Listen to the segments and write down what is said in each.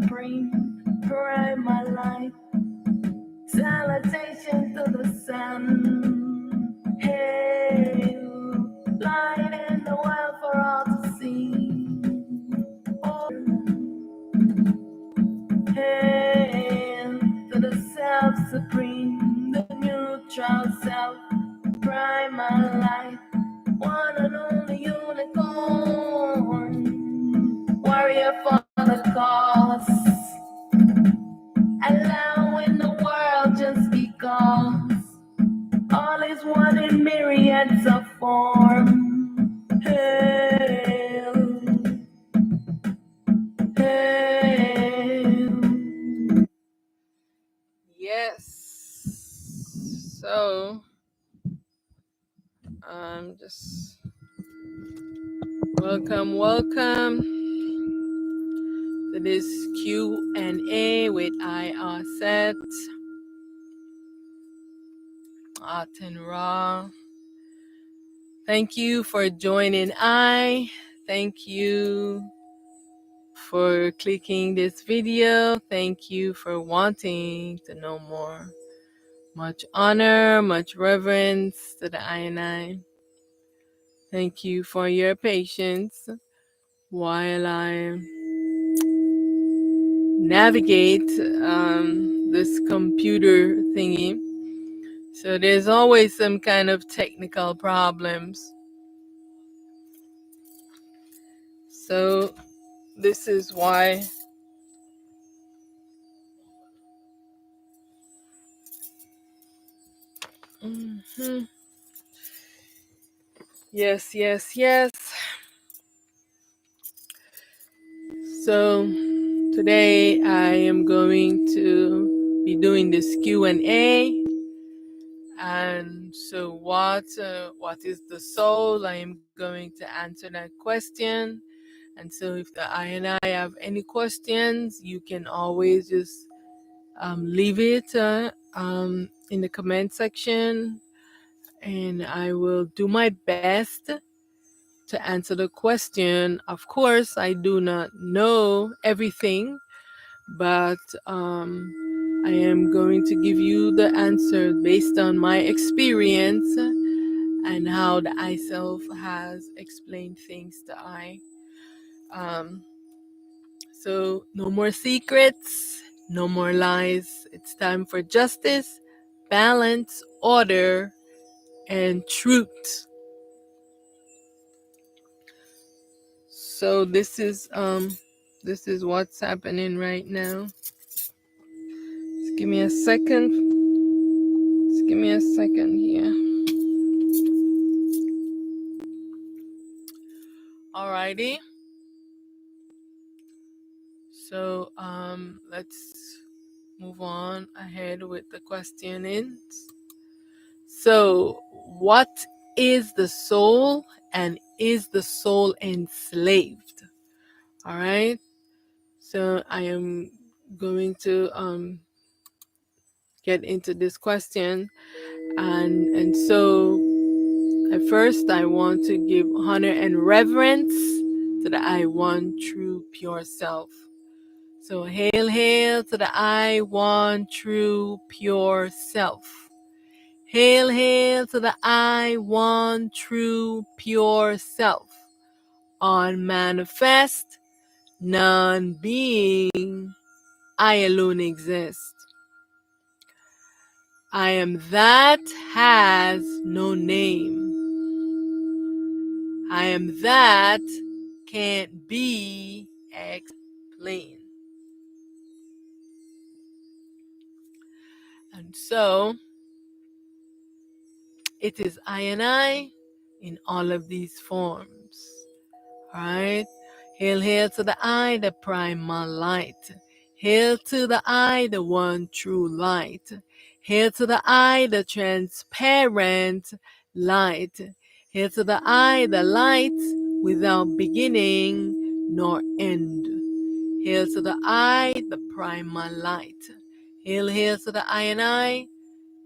supreme, primal light. Salutation to the sun. Hail, light in the world for all to see. Hail to the self supreme, the neutral self, primal light, one and only unicorn, warrior for the cause, allowing the world just because all is one in myriads of form. Hail, hail. Yes. So, just welcome to this Q&A with Auset Aten Ra. Thank you for joining. Thank you for clicking this video. Thank you for wanting to know more. Much honor, much reverence to the I and I. Thank you for your patience while I navigate this computer thingy. So there's always some kind of technical problems. So this is why Yes. So today I am going to be doing this Q&A. And so what is the soul? I am going to answer that question. And so if the I and I have any questions, you can always just leave it in the comment section, and I will do my best to answer the question. Of course, I do not know everything, but I am going to give you the answer based on my experience and how the I self has explained things to I. So no more secrets, no more lies. It's time for justice, balance, order, and truth. So this is what's happening right now. Just give me a second. Here. Alrighty. So let's move on ahead with the questionings. So what is the soul, and is the soul enslaved? All right. So I am going to get into this question, and so at first I want to give honor and reverence to the I One True Pure Self. So hail to the I One True Pure Self. Hail to the I One True Pure Self. Unmanifest, non-being, I alone exist. I am that has no name. I am that can't be explained. And so it is I and I in all of these forms. Alright? Hail to the I, the primal light. Hail to the I, the one true light. Hail to the I, the transparent light. Hail to the I, the light without beginning nor end. Hail to the I, the primal light. Hail to the I and I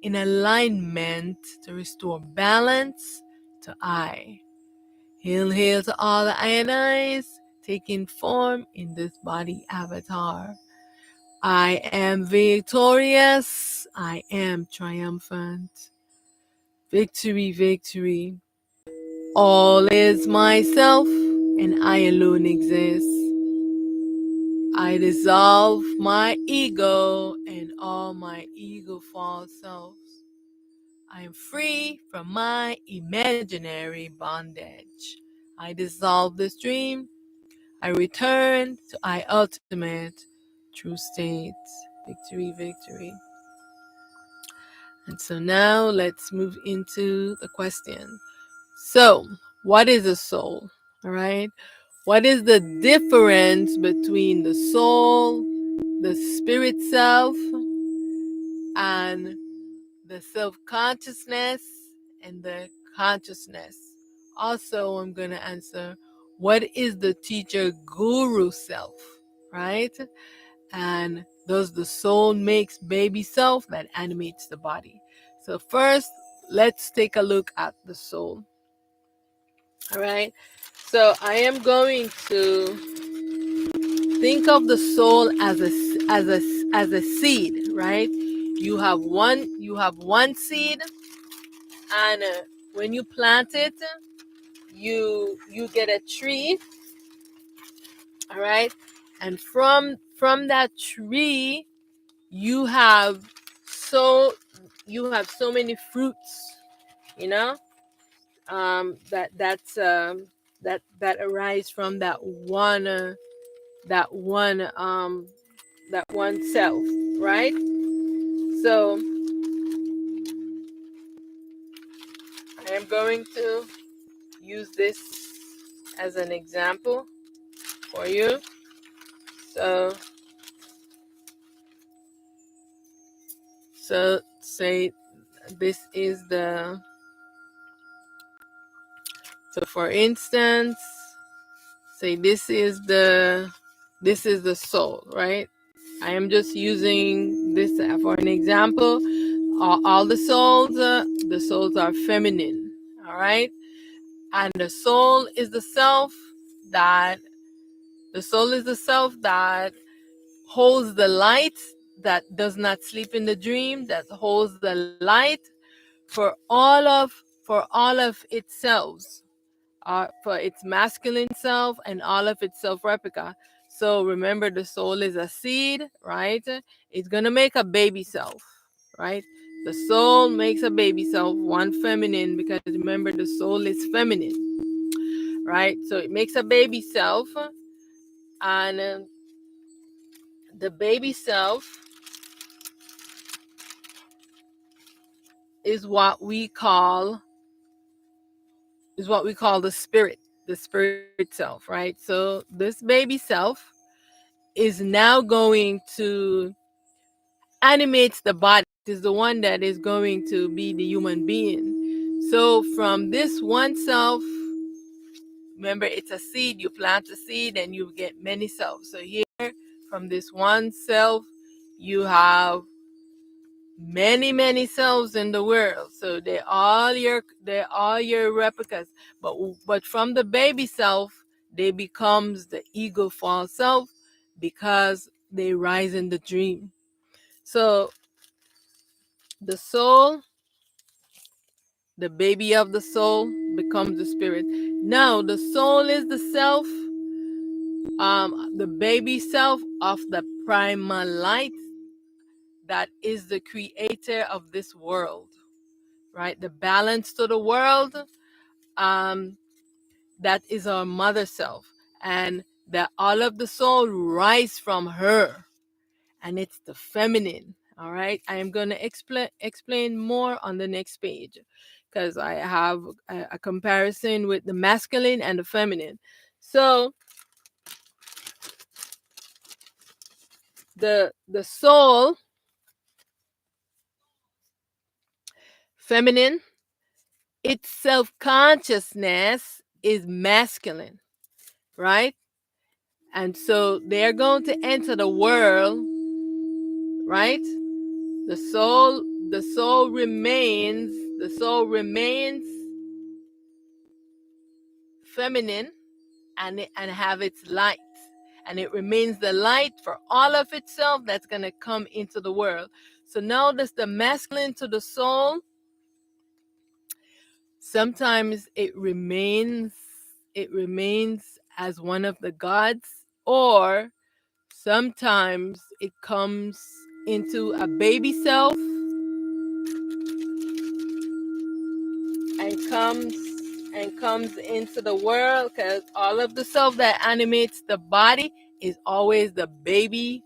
in alignment to restore balance to I. Hail to all the I and I's taking form in this body avatar. I am victorious. I am triumphant. Victory, victory. All is myself, and I alone exist. I dissolve my ego and all my ego false selves. I am free from my imaginary bondage. I dissolve this dream. I return to my ultimate true state. Victory, victory. And so now let's move into the question. So, what is a soul? All right. What is the difference between the soul, the spirit self, and the self-consciousness and the consciousness? Also, I'm going to answer, what is the teacher guru self, right? And does the soul makes baby self that animates the body? So first, let's take a look at the soul. All right. So I am going to think of the soul as a seed, right? You have one seed, and when you plant it, you get a tree, all right? And from that tree, you have so many fruits, you know, that arise from that one self, right? So I am going to use this as an example for you. So say this is so for instance, say this is the soul, right? I am just using this for an example. All the souls are feminine, all right? And the soul is the self that holds the light, that does not sleep in the dream, that holds the light for all of its selves, for its masculine self and all of its self replica. So remember, the soul is a seed, right? It's gonna make a baby self, right? The soul makes a baby self, one feminine, because remember, the soul is feminine, right? So it makes a baby self, and the baby self is what we call the spirit self, right? So this baby self is now going to animate the body. It is the one that is going to be the human being. So from this one self, remember, it's a seed. You plant a seed and you get many selves. So here, from this one self, you have many selves in the world. So they're all your replicas. But from the baby self, they becomes the ego false self, because they rise in the dream. So the soul, the baby of the soul, becomes the spirit. Now the soul is the self, the baby self of the primal light that is the creator of this world, right? The balance to the world, um, that is our mother self, and that all of the soul rise from her, and it's the feminine. All right, I am going to explain more on the next page, because I have a comparison with the masculine and the feminine. So the soul, feminine, its self-consciousness is masculine, right? And so they're going to enter the world, right? The soul remains feminine, and have its light. And it remains the light for all of itself that's going to come into the world. So now there's the masculine to the soul. Sometimes it remains as one of the gods, or sometimes it comes into a baby self and comes into the world, because all of the self that animates the body is always the baby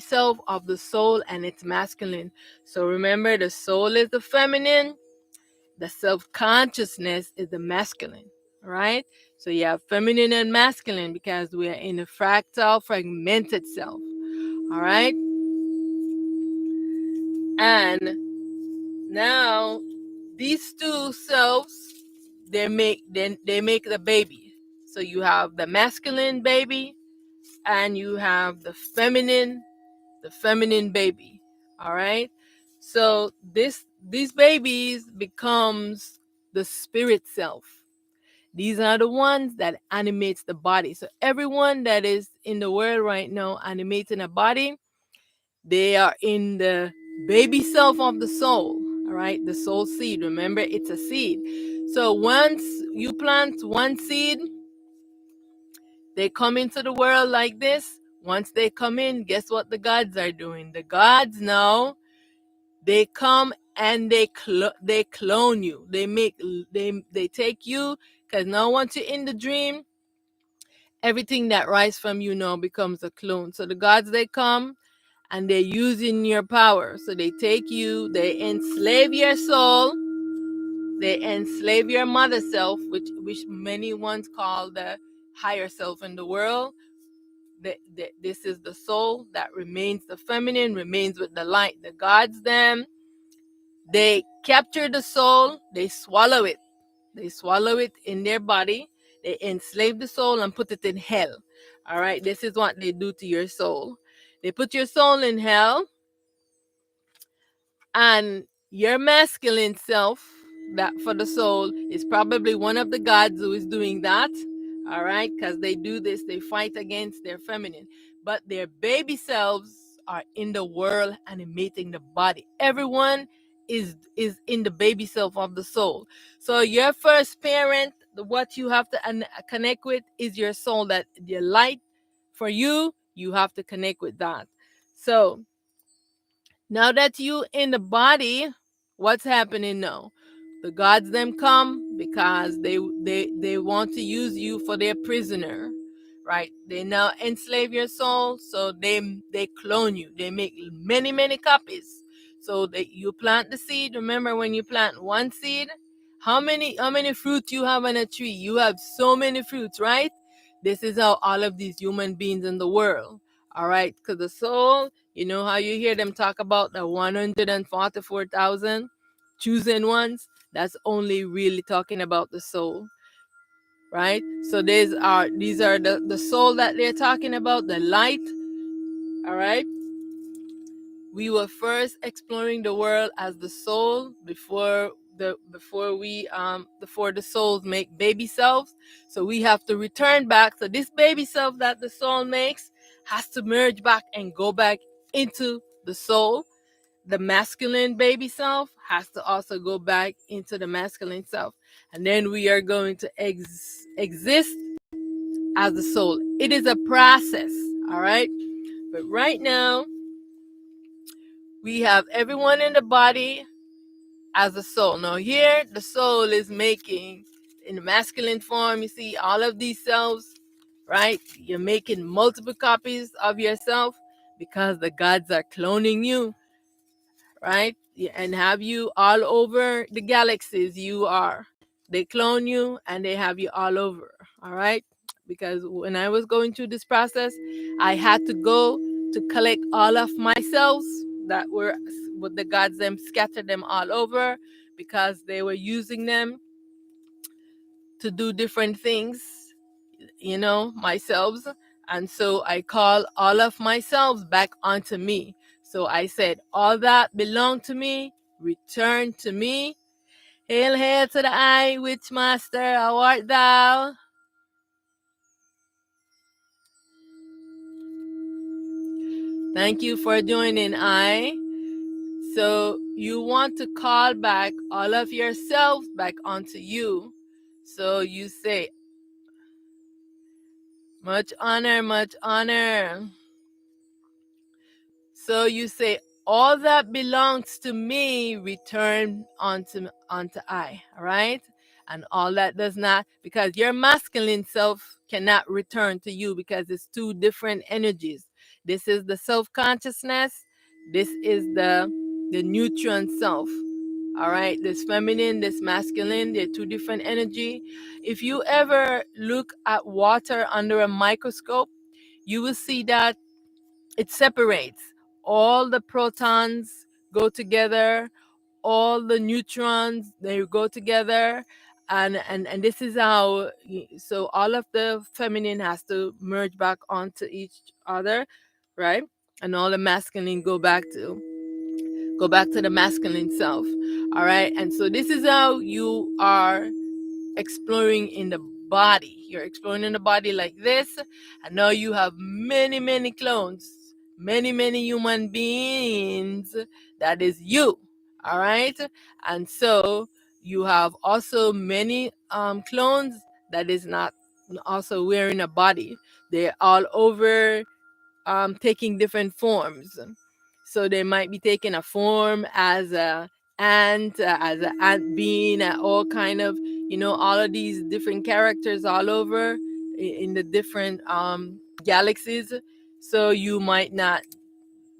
self of the soul, and it's masculine. So remember, the soul is the feminine, the self-consciousness is the masculine. Right? So you have feminine and masculine because we are in a fractal fragmented self. All right? And now these two selves, they make the baby. So you have the masculine baby and you have the feminine baby. All right? So these babies becomes the spirit self. These are the ones that animates the body. So everyone that is in the world right now animating a body, they are in the baby self of the soul. All right, the soul seed. Remember, it's a seed. So once you plant one seed, they come into the world like this. Once they come in, guess what the gods are doing? The gods now, they come and they clone you. They take you, because now once you're in the dream, everything that rises from you now becomes a clone. So the gods, they come and they're using your power. So they take you, they enslave your soul, they enslave your mother self, which many ones call the higher self in the world. This is the soul that remains the feminine, remains with the light. The gods, them, they capture the soul, they swallow it. They swallow it in their body. They enslave the soul and put it in hell. All right, this is what they do to your soul. They put your soul in hell, and your masculine self, that for the soul, is probably one of the gods who is doing that. All right, because they do this, they fight against their feminine, but their baby selves are in the world animating the body. Everyone is in the baby self of the soul. So your first parent, what you have to connect with is your soul, that your light for you. You have to connect with that. So now that you in the body, what's happening now? The gods them come because they want to use you for their prisoner, right? They now enslave your soul, so they clone you. They make many copies. So that you plant the seed. Remember, when you plant one seed, how many fruits you have on a tree? You have so many fruits, right? This is how all of these human beings in the world. All right, because the soul, you know how you hear them talk about the 144,000 chosen ones? That's only really talking about the soul, right? So these are the soul that they're talking about, the light. All right. We were first exploring the world as the soul before the souls make baby selves. So we have to return back. So this baby self that the soul makes has to merge back and go back into the soul. The masculine baby self has to also go back into the masculine self, and then we are going to exist as the soul. It is a process. All right, but right now we have everyone in the body as a soul. Now here, the soul is making, in the masculine form, you see all of these selves, right? You're making multiple copies of yourself because the gods are cloning you, right? And have you all over the galaxies. They clone you and they have you all over, all right? Because when I was going through this process, I had to go to collect all of myself that were with the gods, them scattered them all over because they were using them to do different things, myself. And so I call all of myself back onto me. So I said, all that belonged to me, return to me. Hail, hail to the I, witch master, how art thou? Thank you for joining, I. So you want to call back all of yourself back onto you. So you say, much honor, much honor. So you say, all that belongs to me return onto I, all right? And all that does not, because your masculine self cannot return to you because it's two different energies. This is the self-consciousness. This is the neutron self. All right, this feminine, this masculine, they're two different energy. If you ever look at water under a microscope, you will see that it separates. All the protons go together, all the neutrons, they go together. And this is how, so all of the feminine has to merge back onto each other, right? And all the masculine go back to the masculine self. All right. And so this is how you are exploring in the body. You're exploring in the body like this. And now you have many, many clones, many, many human beings. That is you. All right. And so you have also many clones that is not also wearing a body. They're all over, taking different forms. So they might be taking a form as a ant, as an ant being, all kind of, all of these different characters all over in the different galaxies. So you might not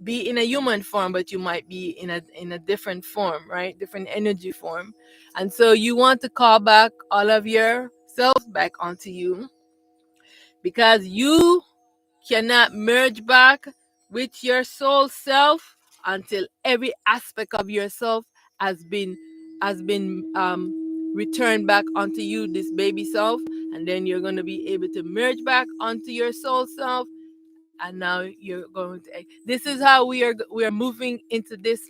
be in a human form, but you might be in a different form, right? Different energy form. And so you want to call back all of your self back onto you, because you cannot merge back with your soul self until every aspect of yourself has been returned back onto you, this baby self. And then you're going to be able to merge back onto your soul self. And now you're going to, this is how we are moving into this,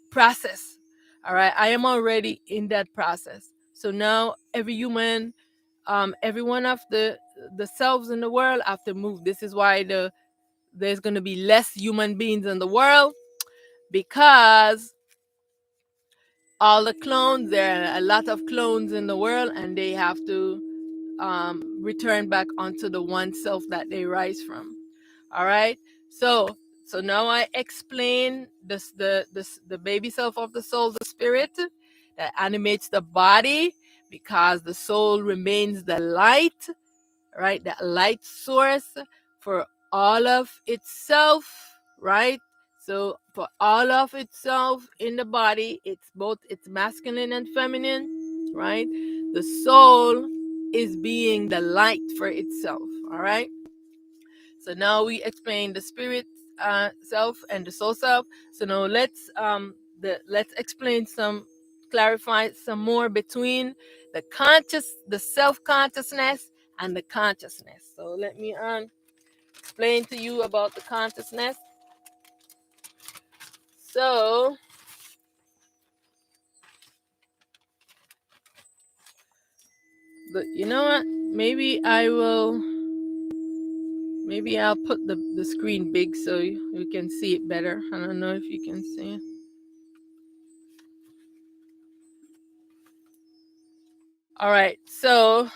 process. All right, I am already in that process. So now every one of the selves in the world have to move. This is why there's going to be less human beings in the world, because all the clones, there are a lot of clones in the world, and they have to return back onto the one self that they rise from. All right. So now I explain the baby self of the soul, the spirit that animates the body, because the soul remains the light, right? The light source for all of itself, right? So for all of itself in the body, it's masculine and feminine, right? The soul is being the light for itself, all right? So now we explain the spirit self and the soul self. So now let's explain clarify some more between the self consciousness and the consciousness. So let me explain to you about the consciousness. So you know what? Maybe I'll put the screen big so you can see it better. I don't know if you can see it. All right. So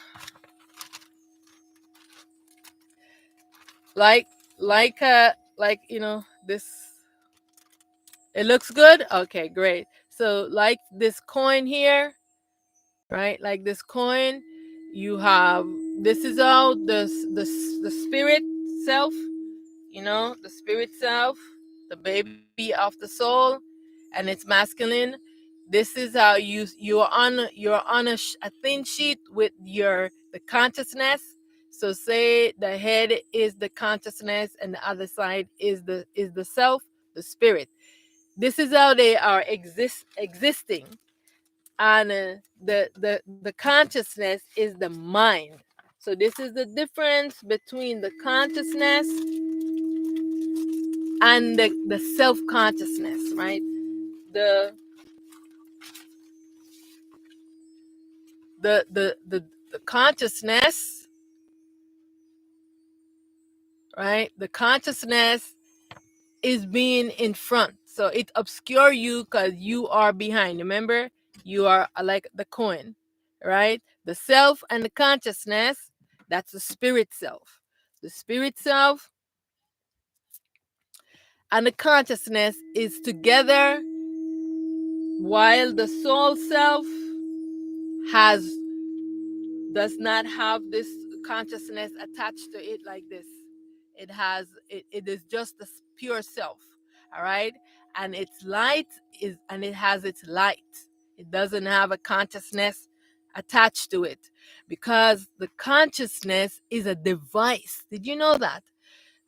like this, it looks good. Okay, great. So like this coin here, right? Like this coin, you have, this is all the spirit self, the spirit self, the baby of the soul, and it's masculine. This is how you're on a thin sheet with the consciousness. So say the head is the consciousness and the other side is the self, the spirit. This is how they are existing. And the consciousness is the mind. So this is the difference between the consciousness and the self-consciousness, right? the consciousness, right? The consciousness is being in front, so it obscure you because you are behind. Remember, you are like the coin, right? The self and the consciousness, that's the spirit self. The spirit self and the consciousness is together, while the soul self has does not have this consciousness attached to it like this. It is just the pure self, all right? And its light is, and it has its light. It doesn't have a consciousness attached to it, because the consciousness is a device. Did you know that?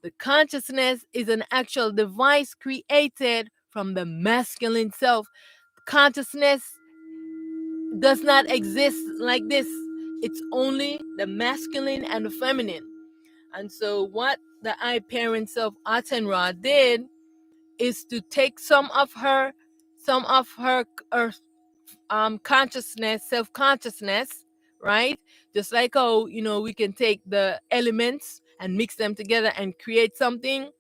The consciousness is an actual device created from the masculine self. Consciousness does not exist like this. It's only the masculine and the feminine. And so what the I parents of Aten Ra did is to take some of her consciousness, self-consciousness, right? Just like how, we can take the elements and mix them together and create something.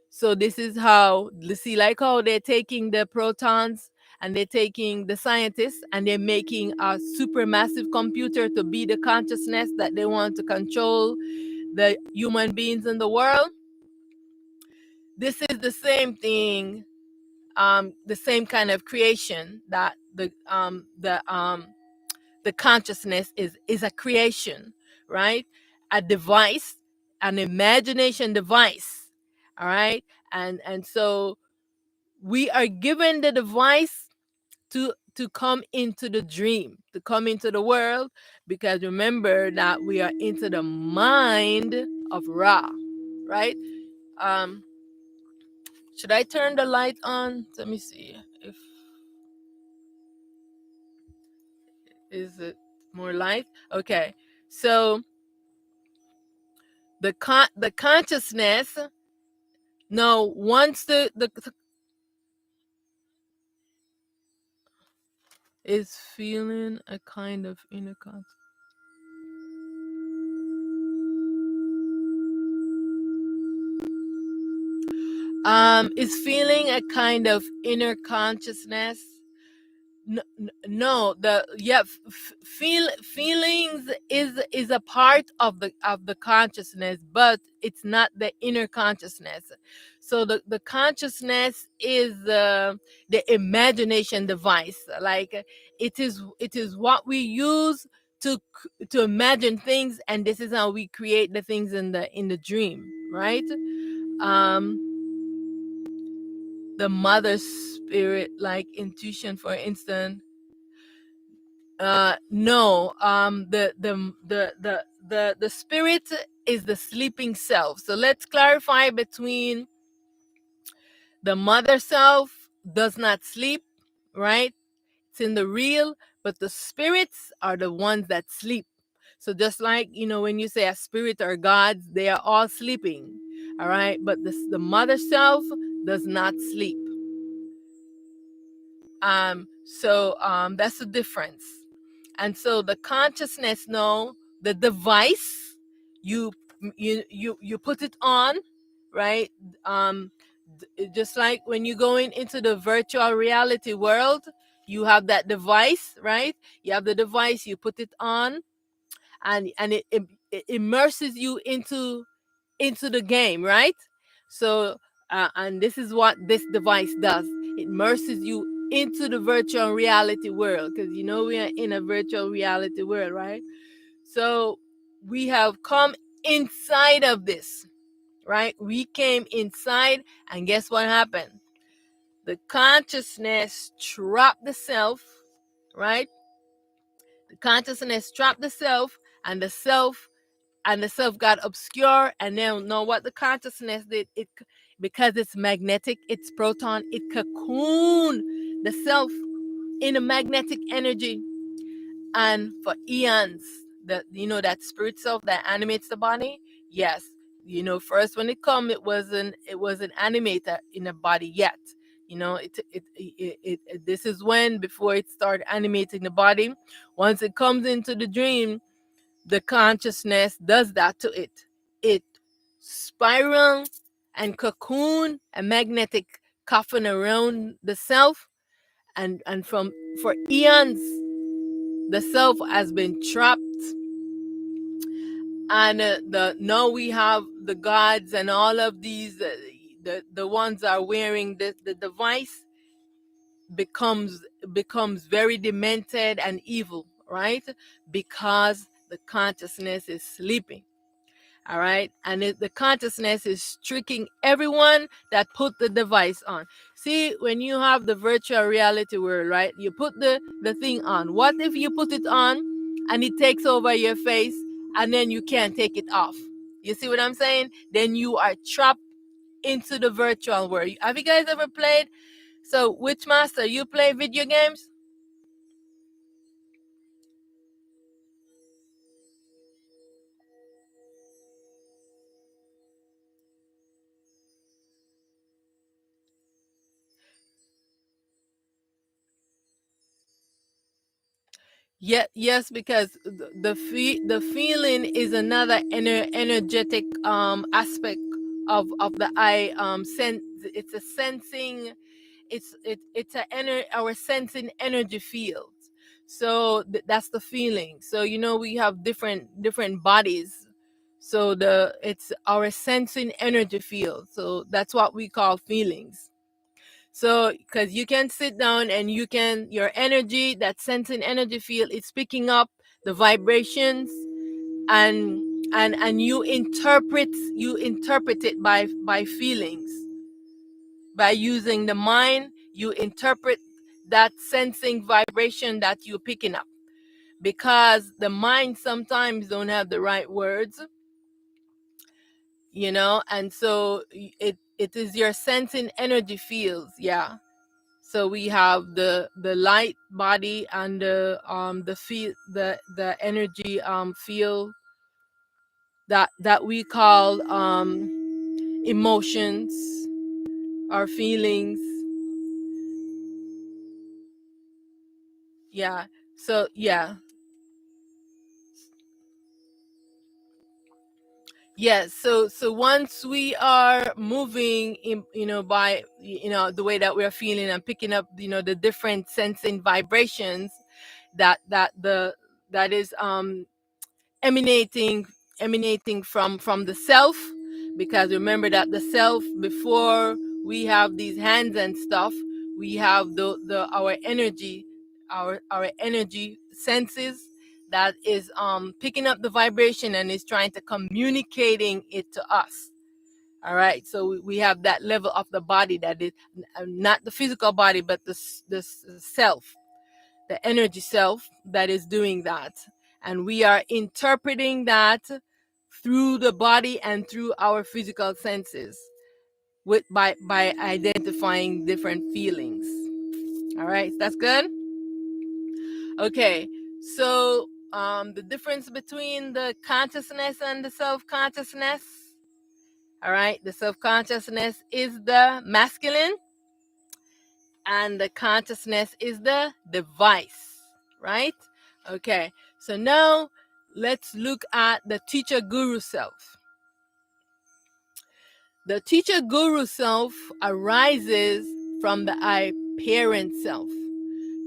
So this is how, see, like how they're taking the protons and they're taking the scientists and they're making a supermassive computer to be the consciousness that they want to control the human beings in the world. This is the same thing, the same kind of creation that the consciousness is a creation, right? A device, an imagination device, all right? And so we are given the device to come into the dream, to come into the world, because remember that we are into the mind of Ra, right? Um, should I turn the light on? Let me see if is it more light. Okay, so the consciousness. No, once the is feeling a kind of inner is feeling a kind of inner consciousness. No, feelings is a part of the consciousness, but it's not the inner consciousness. So the consciousness is the imagination device. Like it is what we use to imagine things, and this is how we create the things in the dream, right? The mother spirit, like intuition, for instance. No, the spirit is the sleeping self. So let's clarify between the mother self does not sleep, right? It's in the real, but the spirits are the ones that sleep. So just like, when you say a spirit or gods, they are all sleeping, all right? But the mother self does not sleep. So that's the difference. And so the consciousness, no, the device, you put it on, right? Just like when you're going into the virtual reality world, you have that device, right? You have the device, you put it on, and it immerses you into the game, right? So and this is what this device does. It immerses you into the virtual reality world, because we are in a virtual reality world, right? So we have come inside of this, right? We came inside, and guess what happened? The consciousness trapped the self, right? The consciousness trapped the self, and the self got obscure. And then know what the consciousness did? It, because it's magnetic, it's proton, it cocooned the self in a magnetic energy. And for eons, that spirit self that animates the body, yes, first when it wasn't animated in the body yet. You know, this is when, before it starts animating the body, once it comes into the dream, the consciousness does that to it. It spiral and cocoon a magnetic coffin around the self, and from for eons the self has been trapped. And the now we have the gods and all of these, the ones are wearing the device becomes very demented and evil, right? Because the consciousness is sleeping. All right, and the consciousness is tricking everyone that put the device on. See, when you have the virtual reality world, right, you put the thing on. What if you put it on and it takes over your face, and then you can't take it off? You see what I'm saying? Then you are trapped into the virtual world. Have you guys ever played? So, Witchmaster, you play video games? Yeah, yes, because the feeling is another energetic aspect of the eye. Sense, it's a sensing. It's our sensing energy field. So that's the feeling. So we have different bodies. So it's our sensing energy field. So that's what we call feelings. So, because you can sit down and your energy, that sensing energy field, it's picking up the vibrations, and you interpret it by feelings. By using the mind, you interpret that sensing vibration that you're picking up, because the mind sometimes don't have the right words, and so it is your sensing energy fields. Yeah. So we have the light body and the energy field that we call emotions, our feelings. Yeah. So yeah. Yes. So once we are moving in, by the way that we're feeling and picking up, the different sensing vibrations that is emanating from the self. Because remember that the self, before we have these hands and stuff, we have the our energy, our energy senses, that is picking up the vibration and is trying to communicating it to us. All right, so we have that level of the body, that is not the physical body, but the self, the energy self, that is doing that. And we are interpreting that through the body and through our physical senses, by identifying different feelings. All right, that's good. Okay, so the difference between the consciousness and the self-consciousness. All right, the self-consciousness is the masculine, and the consciousness is the device, right? Okay, so now let's look at the teacher guru self. The teacher guru self arises from the I parent self.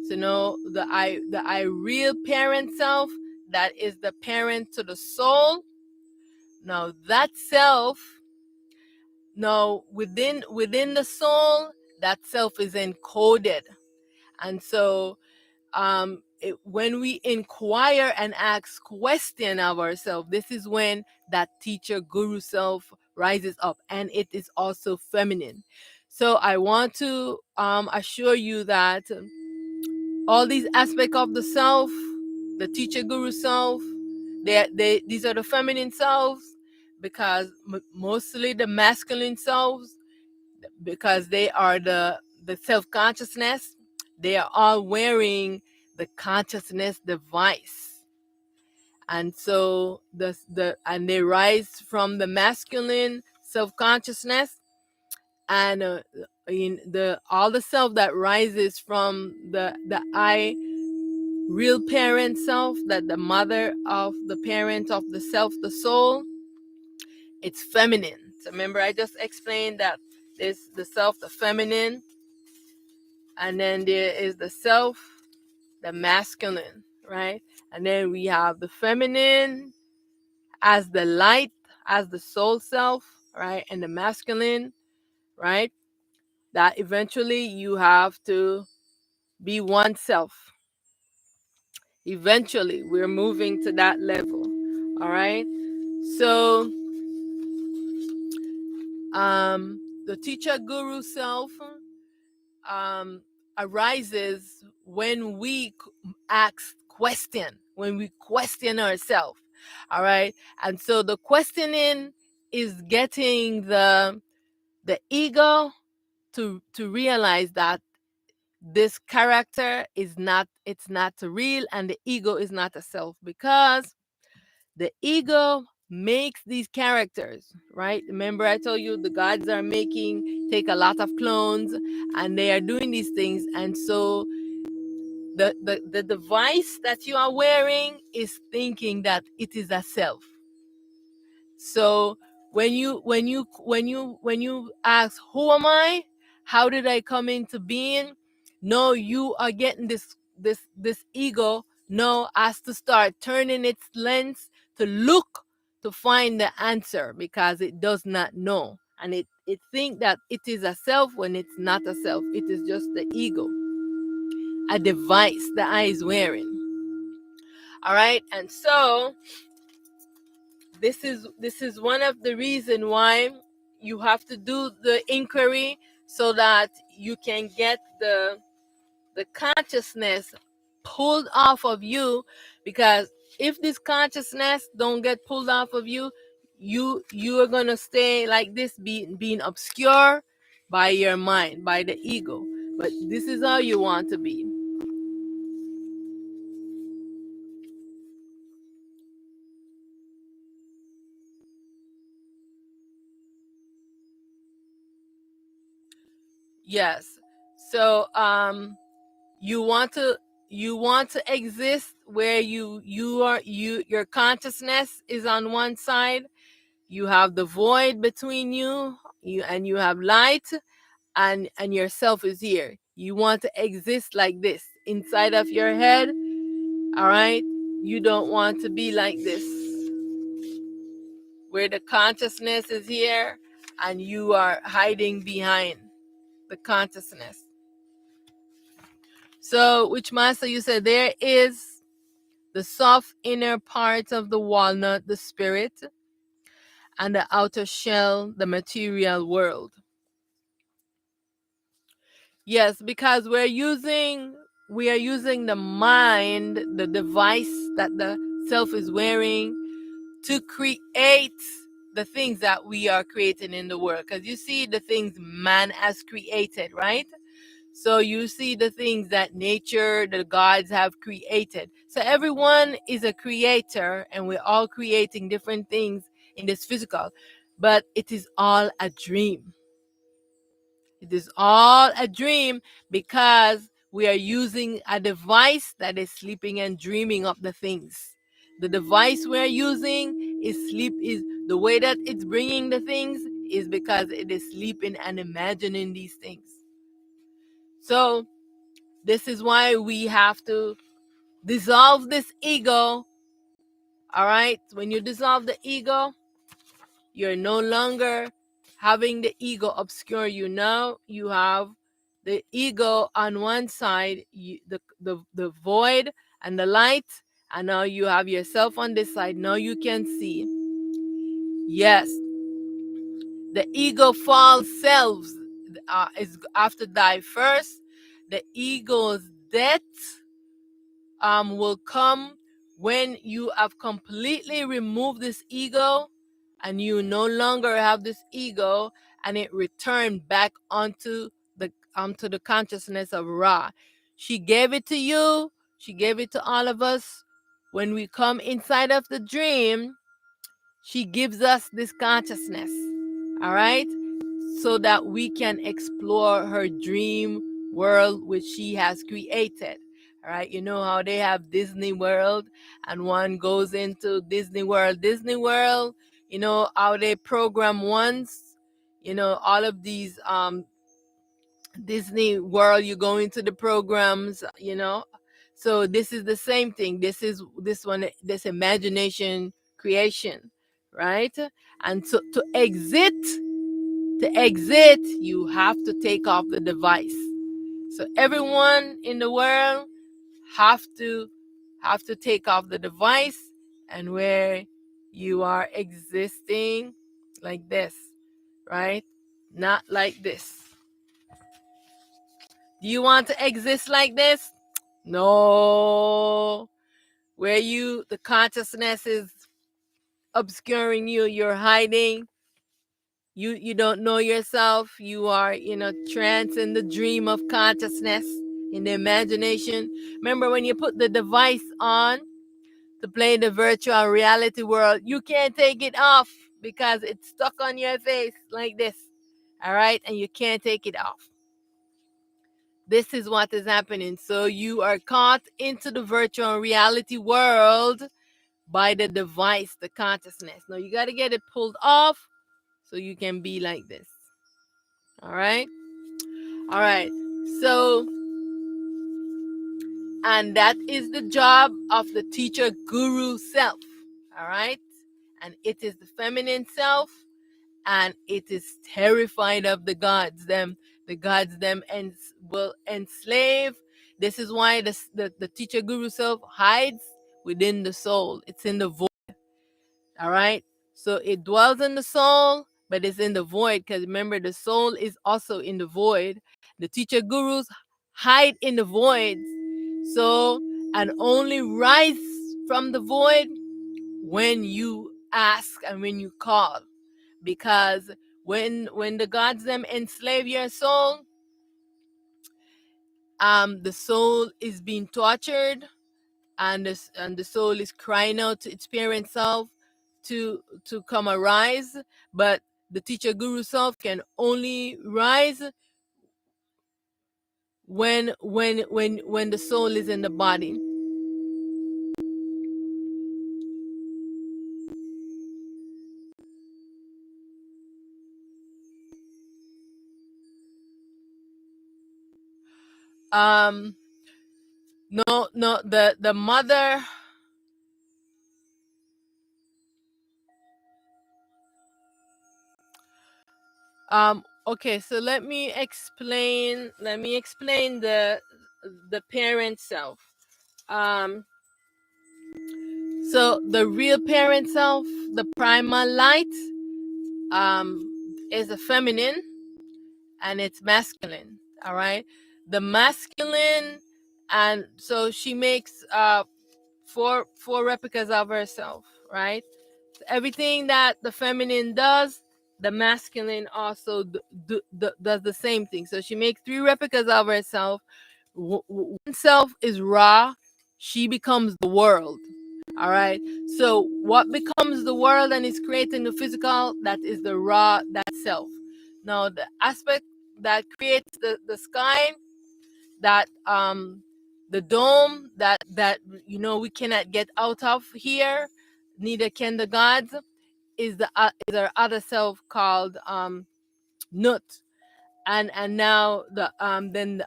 So now the I real parent self, that is the parent to the soul. Now that self, now within the soul, that self is encoded. And so when we inquire and ask question of ourselves, this is when that teacher guru self rises up, and it is also feminine. So I want to assure you that all these aspects of the self, the teacher guru self, these are the feminine selves, because mostly the masculine selves, because they are the self-consciousness, they are all wearing the consciousness device. And so and they rise from the masculine self-consciousness, and in the all the self that rises from the I real parent self, that the mother of the parent of the self, the soul, it's feminine. So remember I just explained that there's the self, the feminine, and then there is the self, the masculine, right? And then we have the feminine as the light, as the soul self, right? And the masculine, right? That eventually you have to be oneself. Eventually we're moving to that level. All right. So the teacher guru self um arises when we ask question, when we question ourselves. All right. And so the questioning is getting the ego to realize that this character is not, it's not real, and the ego is not a self, because the ego makes these characters, right? Remember I told you the gods are making, take a lot of clones, and they are doing these things. And so the device that you are wearing is thinking that it is a self. So when you ask, who am I, how did I come into being, no, you are getting this ego no has to start turning its lens to look to find the answer, because it does not know, and it think that it is a self when it's not a self. It is just the ego, a device the eye is wearing. All right. And so this is one of the reason why you have to do the inquiry, so that you can get the consciousness pulled off of you. Because if this consciousness don't get pulled off of you, you are gonna stay like this, being obscure by your mind, by the ego. But this is how you want to be. Yes. So you want to exist where your consciousness is on one side, you have the void between you have light, and yourself is here. You want to exist like this inside of your head. All right. You don't want to be like this, where the consciousness is here and you are hiding behind the consciousness. So which master you said there is the soft inner part of the walnut, the spirit, and the outer shell, the material world. Yes, because we are using the mind, the device that the self is wearing, to create the things that we are creating in the world. Because you see the things man has created, right? So you see the things that nature, the gods have created. So everyone is a creator, and we're all creating different things in this physical. But it is all a dream. It is all a dream, because we are using a device that is sleeping and dreaming of the things. The device we are using is the way that it's bringing the things is because it is sleeping and imagining these things. So this is why we have to dissolve this ego. All right. When you dissolve the ego, you're no longer having the ego obscure you. Now you have the ego on one side, the void and the light, and now you have yourself on this side. Now you can see. Yes, the ego false selves is after die first. The ego's death will come when you have completely removed this ego, and you no longer have this ego, and it returned back onto the consciousness of Ra. She gave it to you. She gave it to all of us. When we come inside of the dream, she gives us this consciousness. All right. so that we can explore her dream world which she has created. All right, you know how they have Disney World, and one goes into Disney World. Disney World, you know how they program once, you know, all of these Disney World, you go into the programs, you know. So this is the same thing. This imagination creation, right? And so to exit, you have to take off the device. So everyone in the world have to take off the device, and where you are existing like this, right? Not like this. Do you want to exist like this? No. Where the consciousness is obscuring you, you're hiding. You don't know yourself. You are in a trance, in the dream of consciousness, in the imagination. Remember when you put the device on to play the virtual reality world, you can't take it off because it's stuck on your face like this. All right? And you can't take it off. This is what is happening. So you are caught into the virtual reality world by the device, the consciousness. Now you got to get it pulled off so you can be like this. All right? All right. So, and that is the job of the teacher guru self. All right? And it is the feminine self, and it is terrified of the gods. The gods will enslave. This is why the teacher guru self hides within the soul. It's in the void. All right. So it dwells in the soul, but it's in the void, because remember, the soul is also in the void. The teacher gurus hide in the void. So, and only rise from the void when you ask and when you call. Because when the gods them enslave your soul, the soul is being tortured, and the soul is crying out to its parent self to come arise. But the teacher guru self can only rise when the soul is in the body. No, the mother. Okay, so let me explain the parent self. So the real parent self, the primal light, is a feminine, and it's masculine. All right, the masculine, and so she makes four replicas of herself. Right, everything that the feminine does, the masculine also does the same thing. So she makes 3 replicas of herself. One self is Ra. She becomes the world. All right. So what becomes the world and is creating the physical, that is the Ra, that self. Now the aspect that creates the sky, that the dome that we cannot get out of here, neither can the gods, is our other self called Nut. And now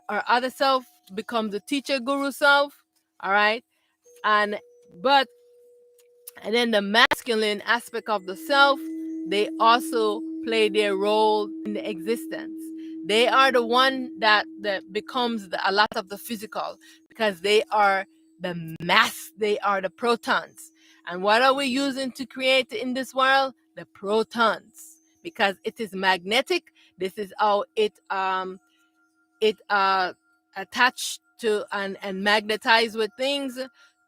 our other self becomes the teacher guru self. All right. And but and then the masculine aspect of the self, they also play their role in the existence. They are the one that becomes a lot of the physical, because they are the mass, they are the protons. And what are we using to create in this world? The protons, because it is magnetic. This is how it attached to and magnetize with things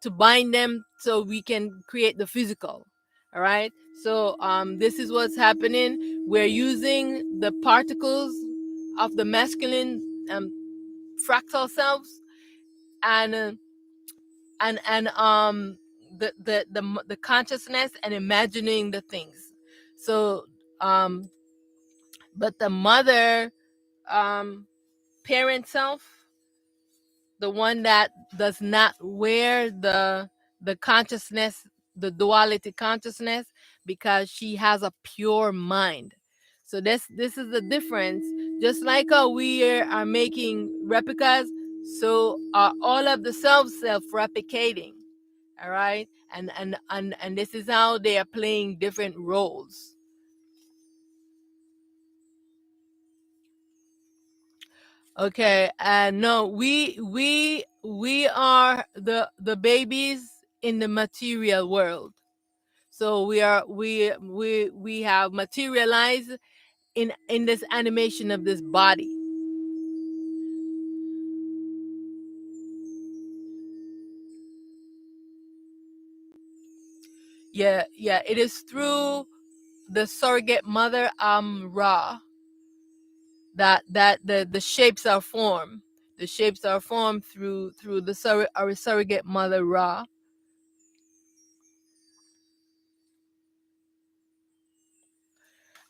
to bind them, so we can create the physical. All right, so this is what's happening. We're using the particles of the masculine fractal selves, and the consciousness, and imagining the things. So But the mother, parent self, the one that does not wear the consciousness, the duality consciousness, because she has a pure mind. So this is the difference. Just like we are making replicas, so are all of the self replicating. All right, and this is how they are playing different roles. Okay, and no, we are the babies in the material world. So we have materialized in this animation of this body. Yeah, it is through the surrogate mother Ra that the shapes are formed. The shapes are formed through our surrogate mother Ra.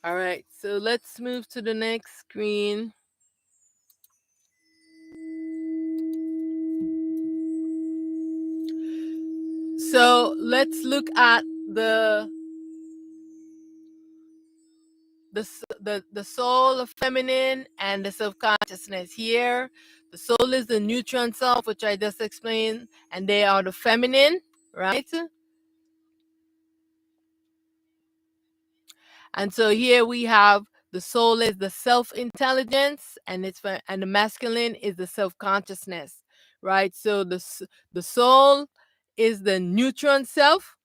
All right, so let's move to the next screen. So let's look at the soul of feminine and the self-consciousness here. The soul is the neutron self, which I just explained, and they are the feminine, right? And so here we have the soul is the self-intelligence, and and the masculine is the self-consciousness, right? So the soul is the neutron self,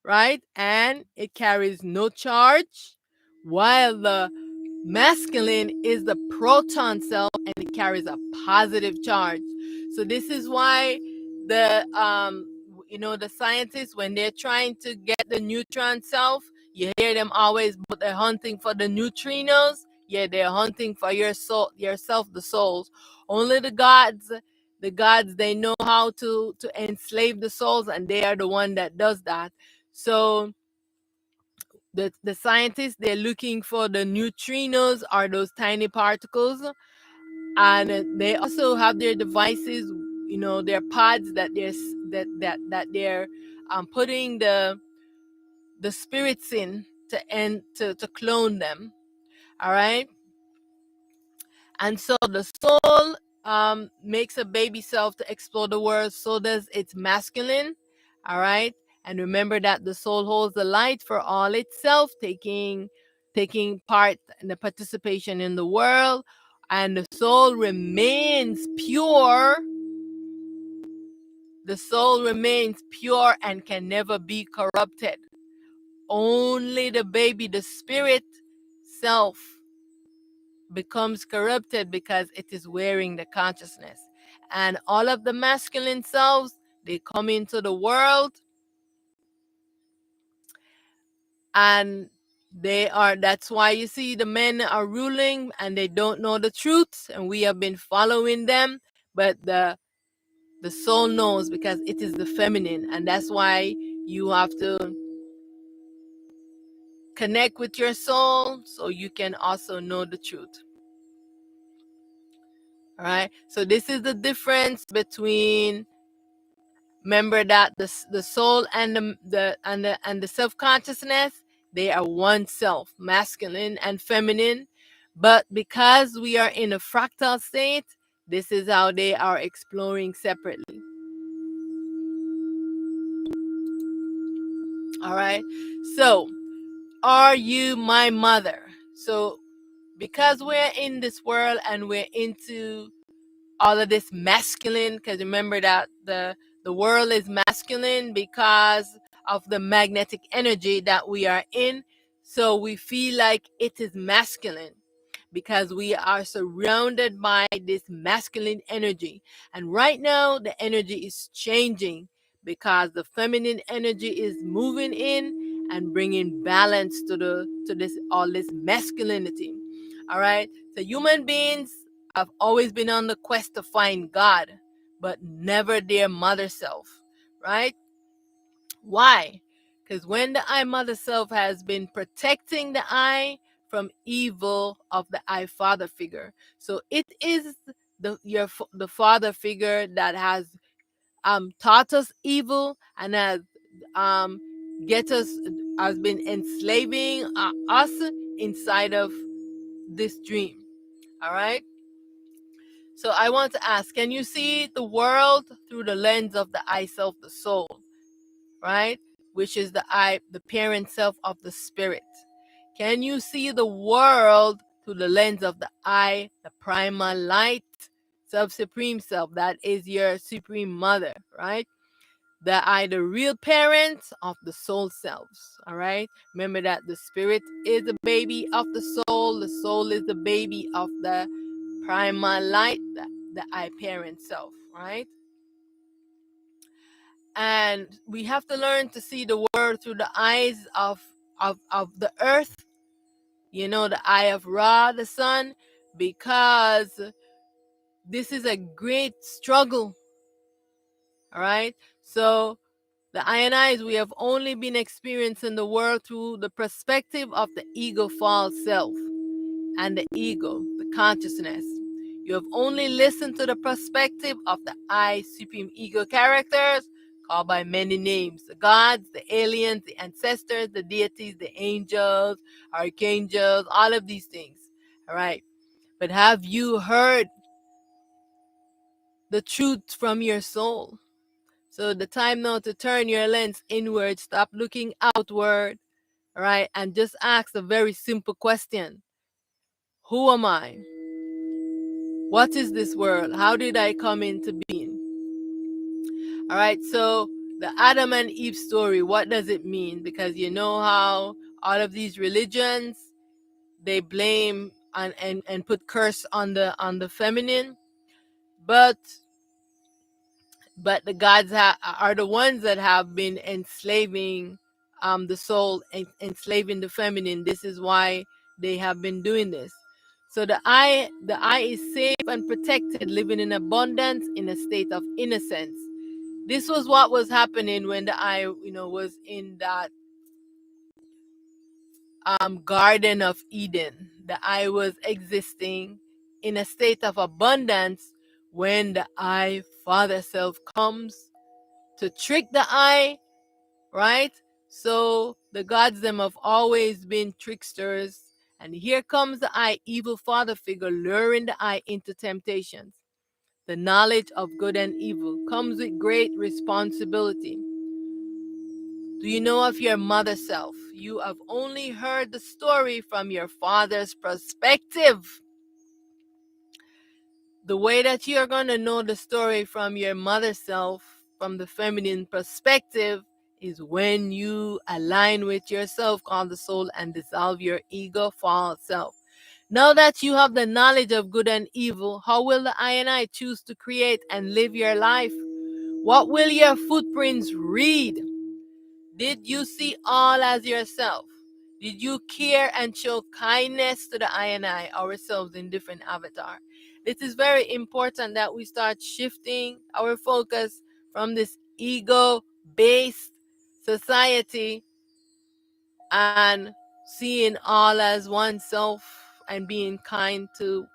right? And it carries no charge, while the masculine is the proton self and it carries a positive charge. So this is why the the scientists, when they're trying to get the neutron self, you hear them always, but they're hunting for the neutrinos. Yeah, they're hunting for your soul, yourself, the souls. Only the gods, they know how to enslave the souls, and they are the one that does that. So the scientists, they're looking for the neutrinos, are those tiny particles, and they also have their devices, their pods that they're putting the spirits in to clone them. All right. And so the soul makes a baby self to explore the world. So does its masculine. All right. And remember that the soul holds the light for all itself, taking part in the participation in the world. And the soul remains pure. The soul remains pure and can never be corrupted. Only the baby, the spirit self, becomes corrupted because it is wearing the consciousness. And all of the masculine selves, they come into the world, and that's why you see the men are ruling and they don't know the truth, and we have been following them. But the soul knows, because it is the feminine, and that's why you have to connect with your soul so you can also know the truth. All right, so this is the difference between, remember that the soul and the self-consciousness, they are one self, masculine and feminine. But because we are in a fractal state, this is how they are exploring separately. All right, so are you my mother? So because we're in this world and we're into all of this masculine, because remember that the world is masculine because of the magnetic energy that we are in. So we feel like it is masculine because we are surrounded by this masculine energy. And right now the energy is changing because the feminine energy is moving in and bringing balance to this all this masculinity. All right, so human beings have always been on the quest to find God, but never their mother self, right? Why? Because when the I mother self has been protecting the I from evil of the I father figure. So it is the father figure that has taught us evil and has um get us has been enslaving us inside of this dream. All right. So I want to ask, can you see the world through the lens of the I self, the soul, right? Which is the I, the parent self of the spirit. Can you see the world through the lens of the I, the primal light, self supreme self? That is your supreme mother, right? The I, the real parent of the soul selves. All right. Remember that the spirit is the baby of the soul is the baby of the primal light, the I parent self, right? And we have to learn to see the world through the eyes of the earth, you know, the eye of Ra, the sun, because this is a great struggle. All right. So the I and I's, we have only been experiencing the world through the perspective of the ego false self and the ego, the consciousness. You have only listened to the perspective of the I supreme ego characters, called by many names: the gods, the aliens, the ancestors, the deities, the angels, archangels, all of these things. All right. But have you heard the truth from your soul? So the time now to turn your lens inward, stop looking outward, right? And just ask a very simple question. Who am I? What is this world? How did I come into being? All right, so the Adam and Eve story, what does it mean? Because you know how all of these religions, they blame and put curse on the feminine, but the gods are the ones that have been enslaving the soul and enslaving the feminine. This is why they have been doing this. So the I is safe and protected, living in abundance in a state of innocence. This was what was happening when the I, was in that Garden of Eden. The I was existing in a state of abundance when the I, Father Self, comes to trick the I, right? So the gods them have always been tricksters, and here comes the I, evil father figure, luring the I into temptations. The knowledge of good and evil comes with great responsibility. Do you know of your mother self? You have only heard the story from your father's perspective. The way that you're going to know the story from your mother self, from the feminine perspective, is when you align with yourself, called the soul, and dissolve your ego false self. Now that you have the knowledge of good and evil, how will the I and I choose to create and live your life? What will your footprints read? Did you see all as yourself? Did you care and show kindness to the I and I, ourselves in different avatar? It is very important that we start shifting our focus from this ego-based society and seeing all as oneself and being kind to,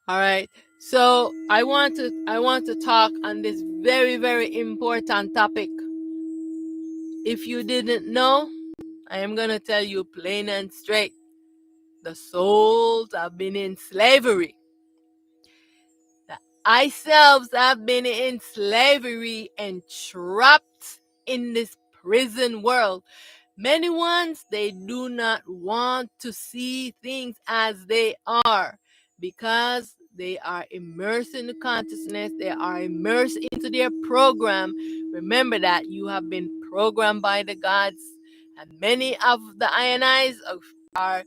All right. So I want to talk on this very, very important topic. If you didn't know, I am going to tell you plain and straight. The souls have been in slavery. The I selves have been in slavery and trapped in this prison world. Many ones, they do not want to see things as they are because they are immersed in the consciousness. They are immersed into their program. Remember that you have been programmed by the gods, and many of the INIs are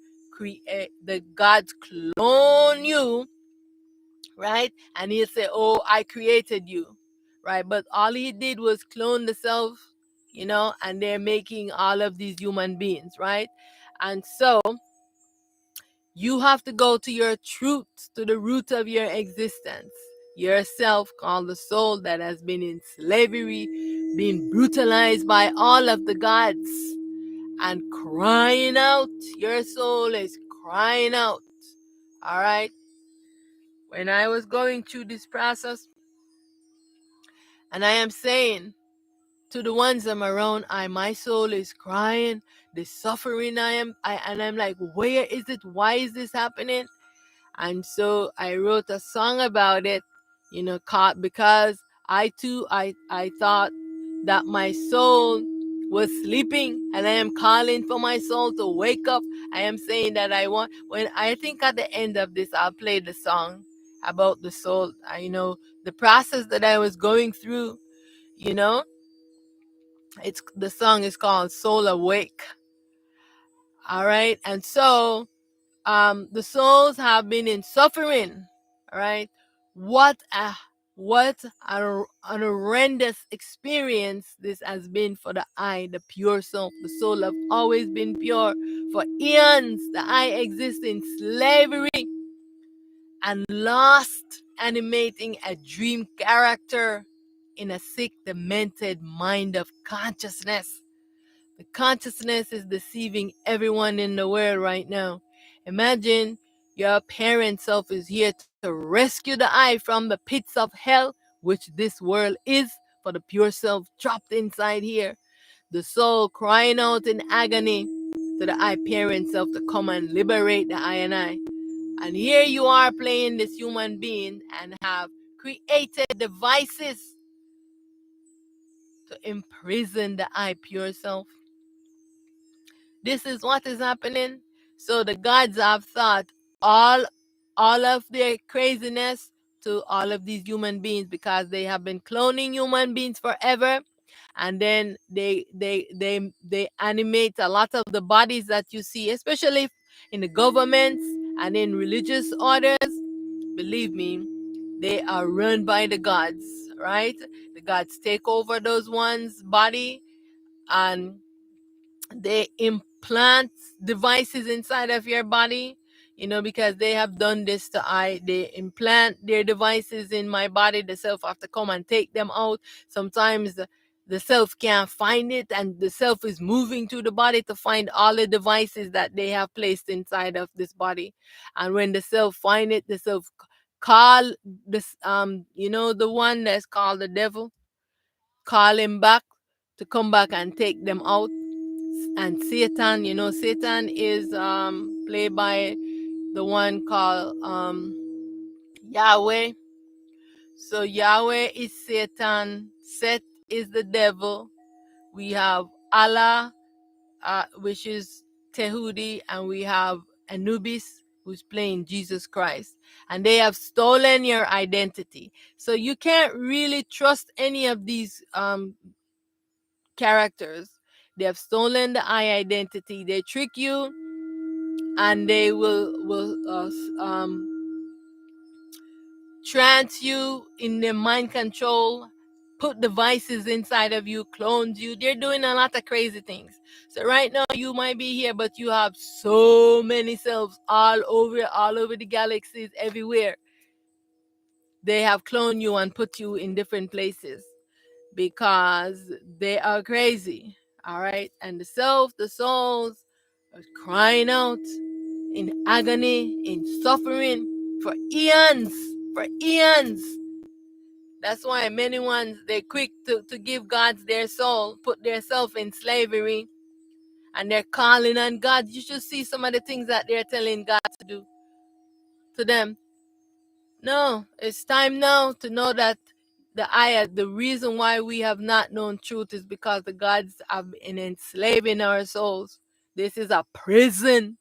the gods clone you, right? And he'll say, "Oh, I created you," right? But all he did was clone the self, and they're making all of these human beings, right? And so you have to go to your truth, to the root of your existence, yourself, called the soul, that has been in slavery being brutalized by all of the gods and crying out. Your soul is crying out. All right. When I was going through this process, and I am saying to the ones I'm around, my soul is crying, the suffering and I'm like, where is it? Why is this happening? And so I wrote a song about it, because I thought that my soul was sleeping and I am calling for my soul to wake up. I am saying that when I think at the end of this, I'll play the song about the soul. The process that I was going through, you know, the song is called Soul Awake. All right. And so the souls have been in suffering. All right. What an horrendous experience this has been for the the pure self. The soul have always been pure for eons. The I exists in slavery and lost, animating a dream character in a sick, demented mind of consciousness. The consciousness is deceiving everyone in the world right now. Imagine your parent self is here to rescue the I from the pits of hell, which this world is, for the pure self trapped inside here. The soul crying out in agony to the I parent self to come and liberate the I and I. And here you are playing this human being and have created devices to imprison the I pure self. This is what is happening. So the gods have thought all of their craziness to all of these human beings, because they have been cloning human beings forever, and then they animate a lot of the bodies that you see, especially in the governments and in religious orders. Believe me, they are run by the gods, right? The gods take over those ones' body, and they implant devices inside of your body, because they have done this to they implant their devices in my body. The self have to come and take them out. Sometimes the self can't find it, and the self is moving through the body to find all the devices that they have placed inside of this body. And when the self find it, the self call this the one that's called the devil, call him back to come back and take them out. And Satan, Satan is played by the one called Yahweh. So Yahweh is Satan, Set is the devil. We have Allah, which is Tehudi, and we have Anubis, who's playing Jesus Christ. And they have stolen your identity. So you can't really trust any of these characters. They have stolen the I identity. They trick you, and they will trance you in their mind control, put devices inside of you, clones you. They're doing a lot of crazy things. So right now you might be here, but you have so many selves all over the galaxies, everywhere. They have cloned you and put you in different places because they are crazy. All right. And the souls are crying out in agony, in suffering for eons, for eons. That's why many ones, they're quick to give gods their soul, put their self in slavery, and they're calling on God. You should see some of the things that they're telling God to do to them. No, it's time now to know that the reason why we have not known truth is because the gods have been enslaving our souls. This is a prison.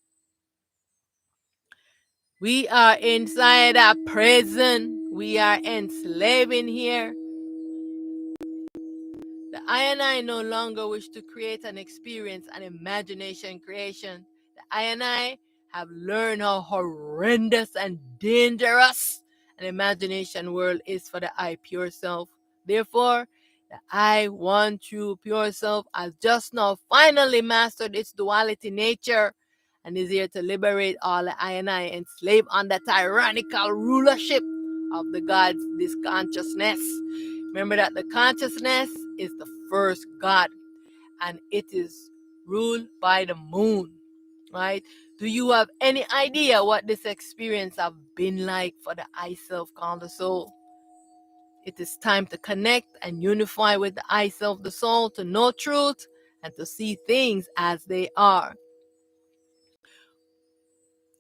We are inside a prison. We are enslaving here. The I and I no longer wish to create an experience, an imagination creation. The I and I have learned how horrendous and dangerous an imagination world is for the I pure self. Therefore, the I one true pure self has just now finally mastered its duality nature and is here to liberate all the I and I enslaved under tyrannical rulership of the gods, this consciousness. Remember that the consciousness is the first god, and it is ruled by the moon, right? Do you have any idea what this experience have been like for the I self called the soul? It is time to connect and unify with the I self, the soul, to know truth and to see things as they are.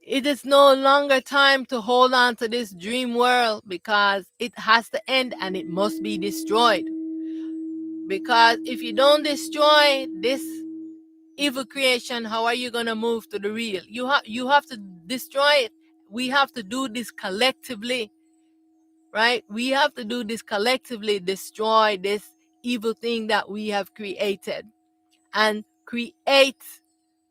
It is no longer time to hold on to this dream world, because it has to end and it must be destroyed. Because if you don't destroy this evil creation, how are you going to move to the real? You have to destroy it. We have to do this collectively, right? We have to do this collectively, destroy this evil thing that we have created and create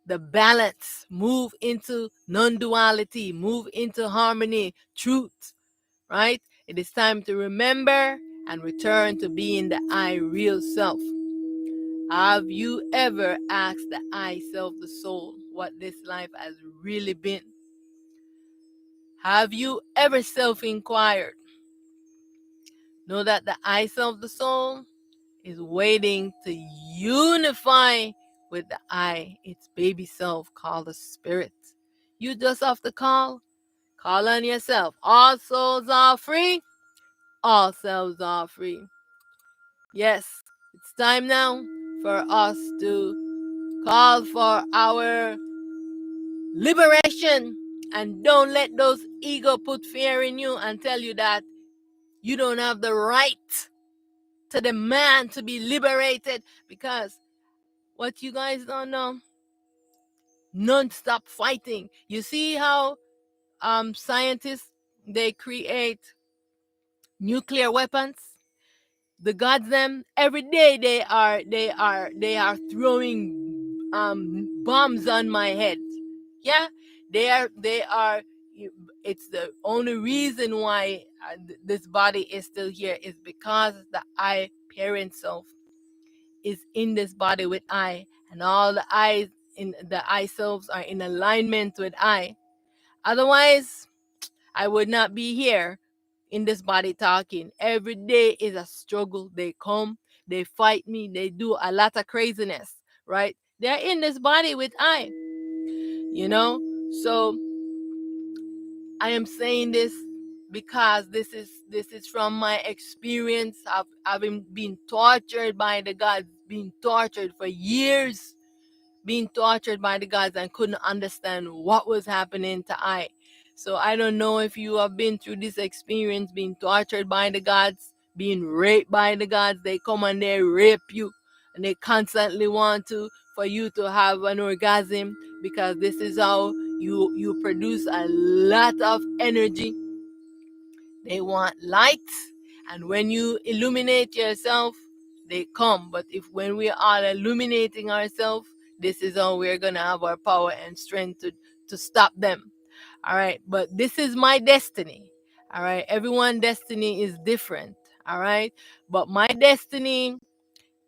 the balance, move into non-duality, move into harmony, truth, right? It is time to remember and return to being the I real self. Have you ever asked the I self, the soul, what this life has really been? Have you ever self-inquired? Know that the I self, the soul, is waiting to unify with the I, its baby self called the spirit. You just have to call on yourself. All souls are free. All selves are free. Yes, it's time now for us to call for our liberation. And don't let those ego put fear in you and tell you that you don't have the right to demand to be liberated, because what you guys don't know, non-stop fighting. You see how scientists, they create nuclear weapons? The gods, them, every day they are throwing bombs on my head. Yeah, they are. It's the only reason why this body is still here is because the I parent self is in this body with I, and all the eyes in the I selves are in alignment with I. Otherwise, I would not be here in this body talking. Every day is a struggle. They come, they fight me, they do a lot of craziness, right? They're in this body with I, you know? So I am saying this because this is from my experience of having been tortured by the gods, being tortured for years, being tortured by the gods, and couldn't understand what was happening to I. So I don't know if you have been through this experience, being tortured by the gods, being raped by the gods. They come and they rape you, and they constantly want to for you to have an orgasm, because this is how you produce a lot of energy. They want light, and when you illuminate yourself, they come. But if when we are illuminating ourselves, this is how we're gonna have our power and strength to stop them. All right, but this is my destiny. All right, everyone's destiny is different. All right, but my destiny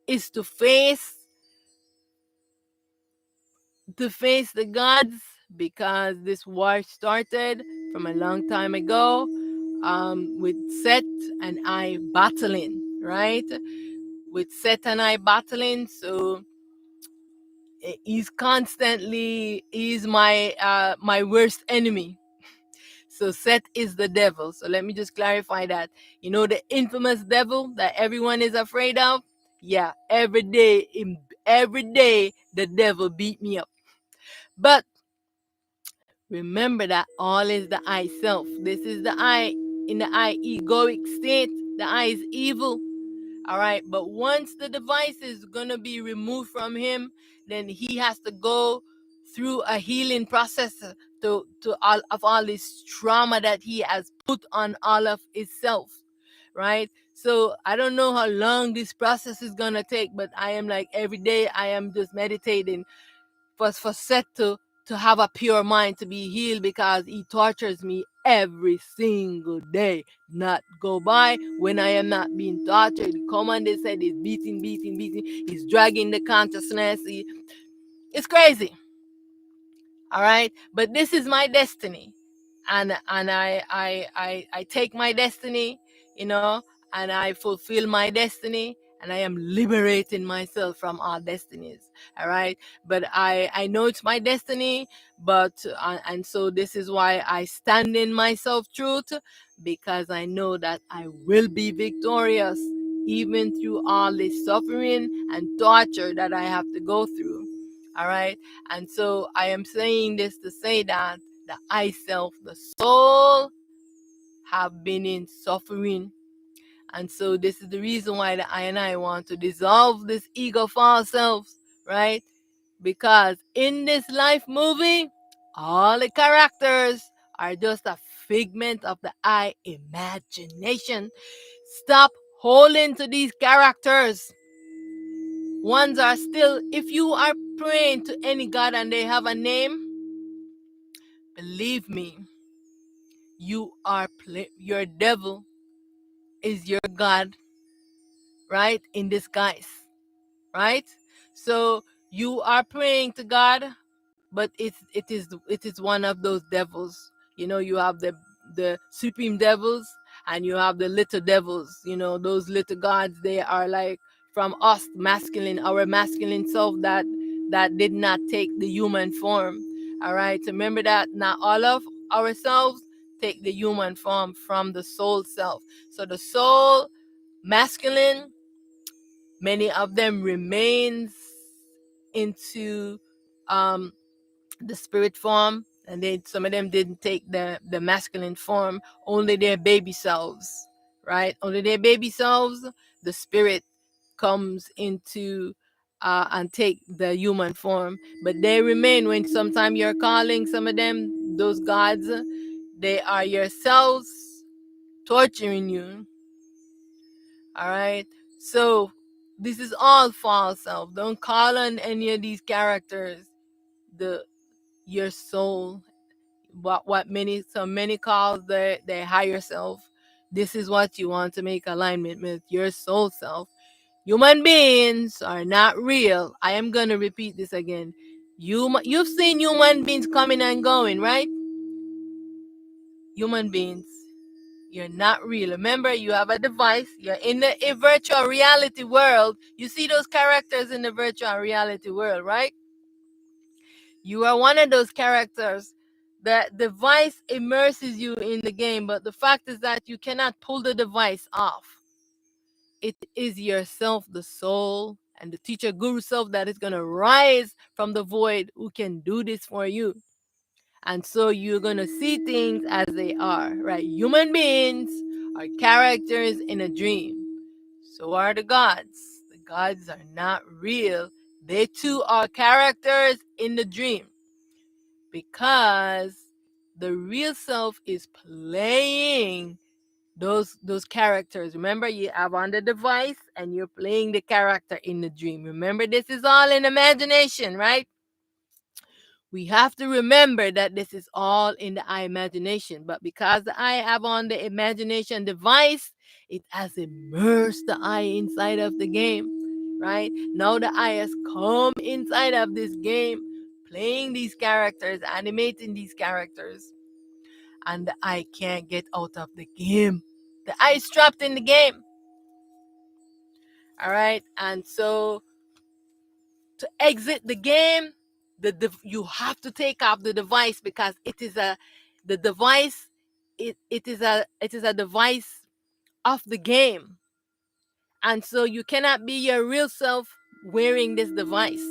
is to face the gods, because this war started from a long time ago, with Set and I battling, right? With Set and I battling, so he's my worst enemy. So Set is the devil. So let me just clarify that. You know the infamous devil that everyone is afraid of? Yeah, every day the devil beat me up. But remember that all is the I self. This is the I in the I egoic state. The I is evil. All right. But once the device is going to be removed from him, then he has to go through a healing process to all this trauma that he has put on all of himself. Right. So I don't know how long this process is going to take, but I am like every day I am just meditating for Seth to have a pure mind, to be healed, because he tortures me every single day. Not go by when I am not being tortured. Come on, they said he's beating. He's dragging the consciousness. It's crazy. All right, but this is my destiny, and I take my destiny, you know, and I fulfill my destiny, and I am liberating myself from all destinies. All right, but I know it's my destiny, but and so this is why I stand in my self truth, because I know that I will be victorious even through all this suffering and torture that I have to go through. All right, and so I am saying this to say that the I self, the soul, have been in suffering. And so this is the reason why the I and I want to dissolve this ego for ourselves, right? Because in this life movie, all the characters are just a figment of the I imagination. Stop holding to these characters. Ones are still, if you are praying to any god and they have a name, believe me, your devil is your god, right? In disguise, right? So you are praying to God, but it is one of those devils. You have the supreme devils, and you have the little devils. Those little gods, they are like from us, our masculine self that did not take the human form. All right, so remember that not all of ourselves take the human form from the soul self. So the soul masculine, many of them remains into um the spirit form, and some of them didn't take the masculine form, only their baby selves, right? Only their baby selves, the spirit comes into and take the human form, but they remain. When sometime you're calling some of them, those gods, they are yourselves torturing you. All right, so this is all false self. Don't call on any of these characters the your soul, what many call their higher self. This is what you want to make alignment with, your soul self. Human beings are not real. I am gonna repeat this again. You've seen human beings coming and going, right? Human beings, you're not real. Remember, you have a device. You're in a virtual reality world. You see those characters in the virtual reality world, right? You are one of those characters. The device immerses you in the game, but the fact is that you cannot pull the device off. It is yourself, the soul, and the teacher guru self that is going to rise from the void, who can do this for you. And so you're going to see things as they are, right? Human beings are characters in a dream. So are the gods. The gods are not real. They too are characters in the dream, because the real self is playing those characters. Remember, you have on the device and you're playing the character in the dream. Remember, this is all in imagination, right? We have to remember that this is all in the eye imagination, but because the eye have on the imagination device, it has immersed the eye inside of the game, right? Now the eye has come inside of this game, playing these characters, animating these characters, and the eye can't get out of the game. The eye is trapped in the game. All right, and so to exit the game, you have to take off the device, because the device, it is a device of the game, and so you cannot be your real self wearing this device.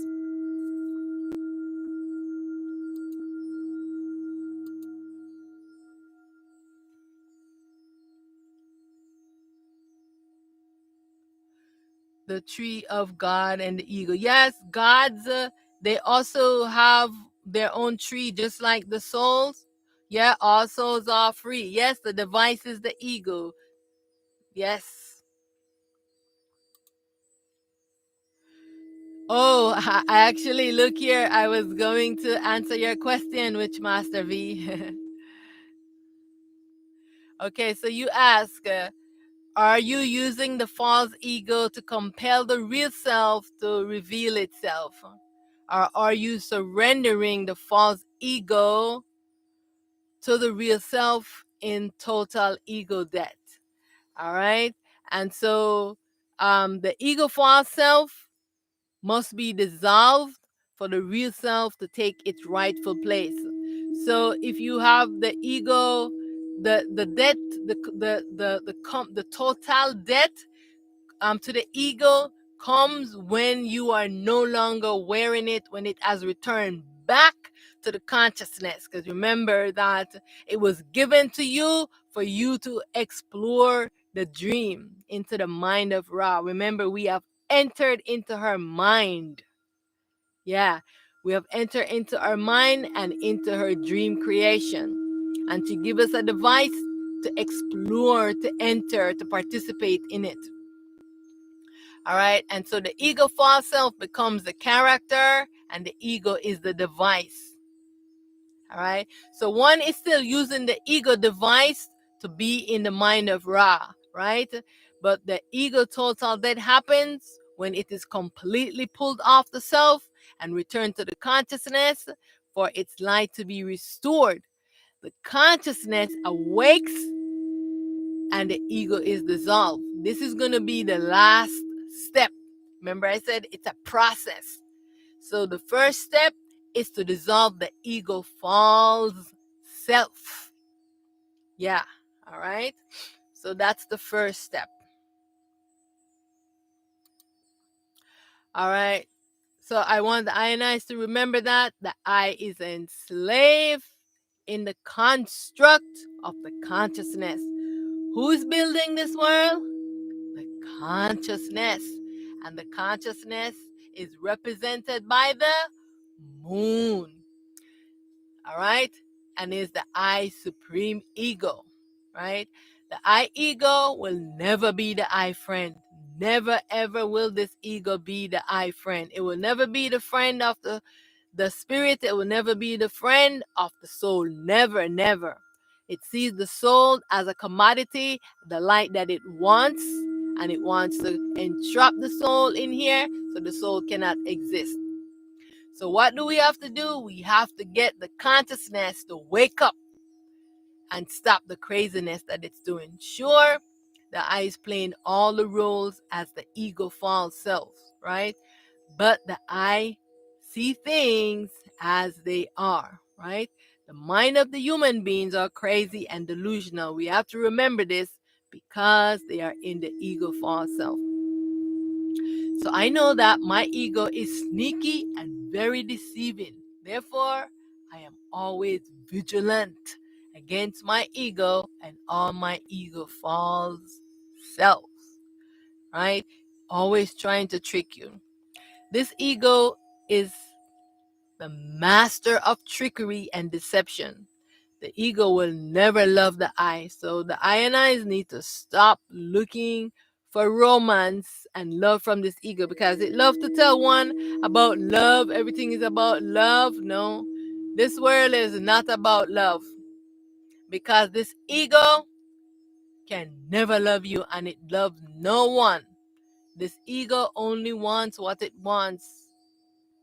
The tree of God and the ego. Yes, gods, they also have their own tree, just like the souls. Yeah, all souls are free. Yes, the device is the ego. Yes. Oh, I actually, look here. I was going to answer your question, which Master V. Okay, so you ask, are you using the false ego to compel the real self to reveal itself? Or are you surrendering the false ego to the real self in total ego debt? All right. And so The ego false self must be dissolved for the real self to take its rightful place. So if you have the ego, the debt, the total debt to the ego comes when you are no longer wearing it, when it has returned back to the consciousness. Because remember that it was given to you for you to explore the dream into the mind of Ra. Remember, we have entered into her mind. Yeah, we have entered into our mind and into her dream creation. And to give us a device to explore, to enter, to participate in it. All right. And so the ego false self becomes the character and the ego is the device. All right. So one is still using the ego device to be in the mind of Ra, right? But the ego total that happens when it is completely pulled off the self and returned to the consciousness for its light to be restored. The consciousness awakes and the ego is dissolved. This is going to be the last step. Remember, I said it's a process. So the first step is to dissolve the ego false self. Yeah. All right. So that's the first step. All right. So I want the ionized to remember that the I is enslaved in the construct of the consciousness. Who's building this world? The consciousness. And the consciousness is represented by the moon. All right? And is the I supreme ego. Right? The I ego will never be the I friend. Never ever will this ego be the I friend. It will never be the friend of the spirit. It will never be the friend of the soul. Never, never. It sees the soul as a commodity, the light that it wants, and it wants to entrap the soul in here so the soul cannot exist. So what do we have to do? We have to get the consciousness to wake up and stop the craziness that it's doing. Sure, the I is playing all the roles as the ego false self, right? But the I see things as they are, right? The mind of the human beings are crazy and delusional. We have to remember this because they are in the ego false self. So I know that my ego is sneaky and very deceiving. Therefore, I am always vigilant against my ego and all my ego false selves, right? Always trying to trick you. This ego is the master of trickery and deception. The ego will never love the I. So the I and I's need to stop looking for romance and love from this ego because it loves to tell one about love. Everything is about love. No, this world is not about love because this ego can never love you and it loves no one. This ego only wants what it wants.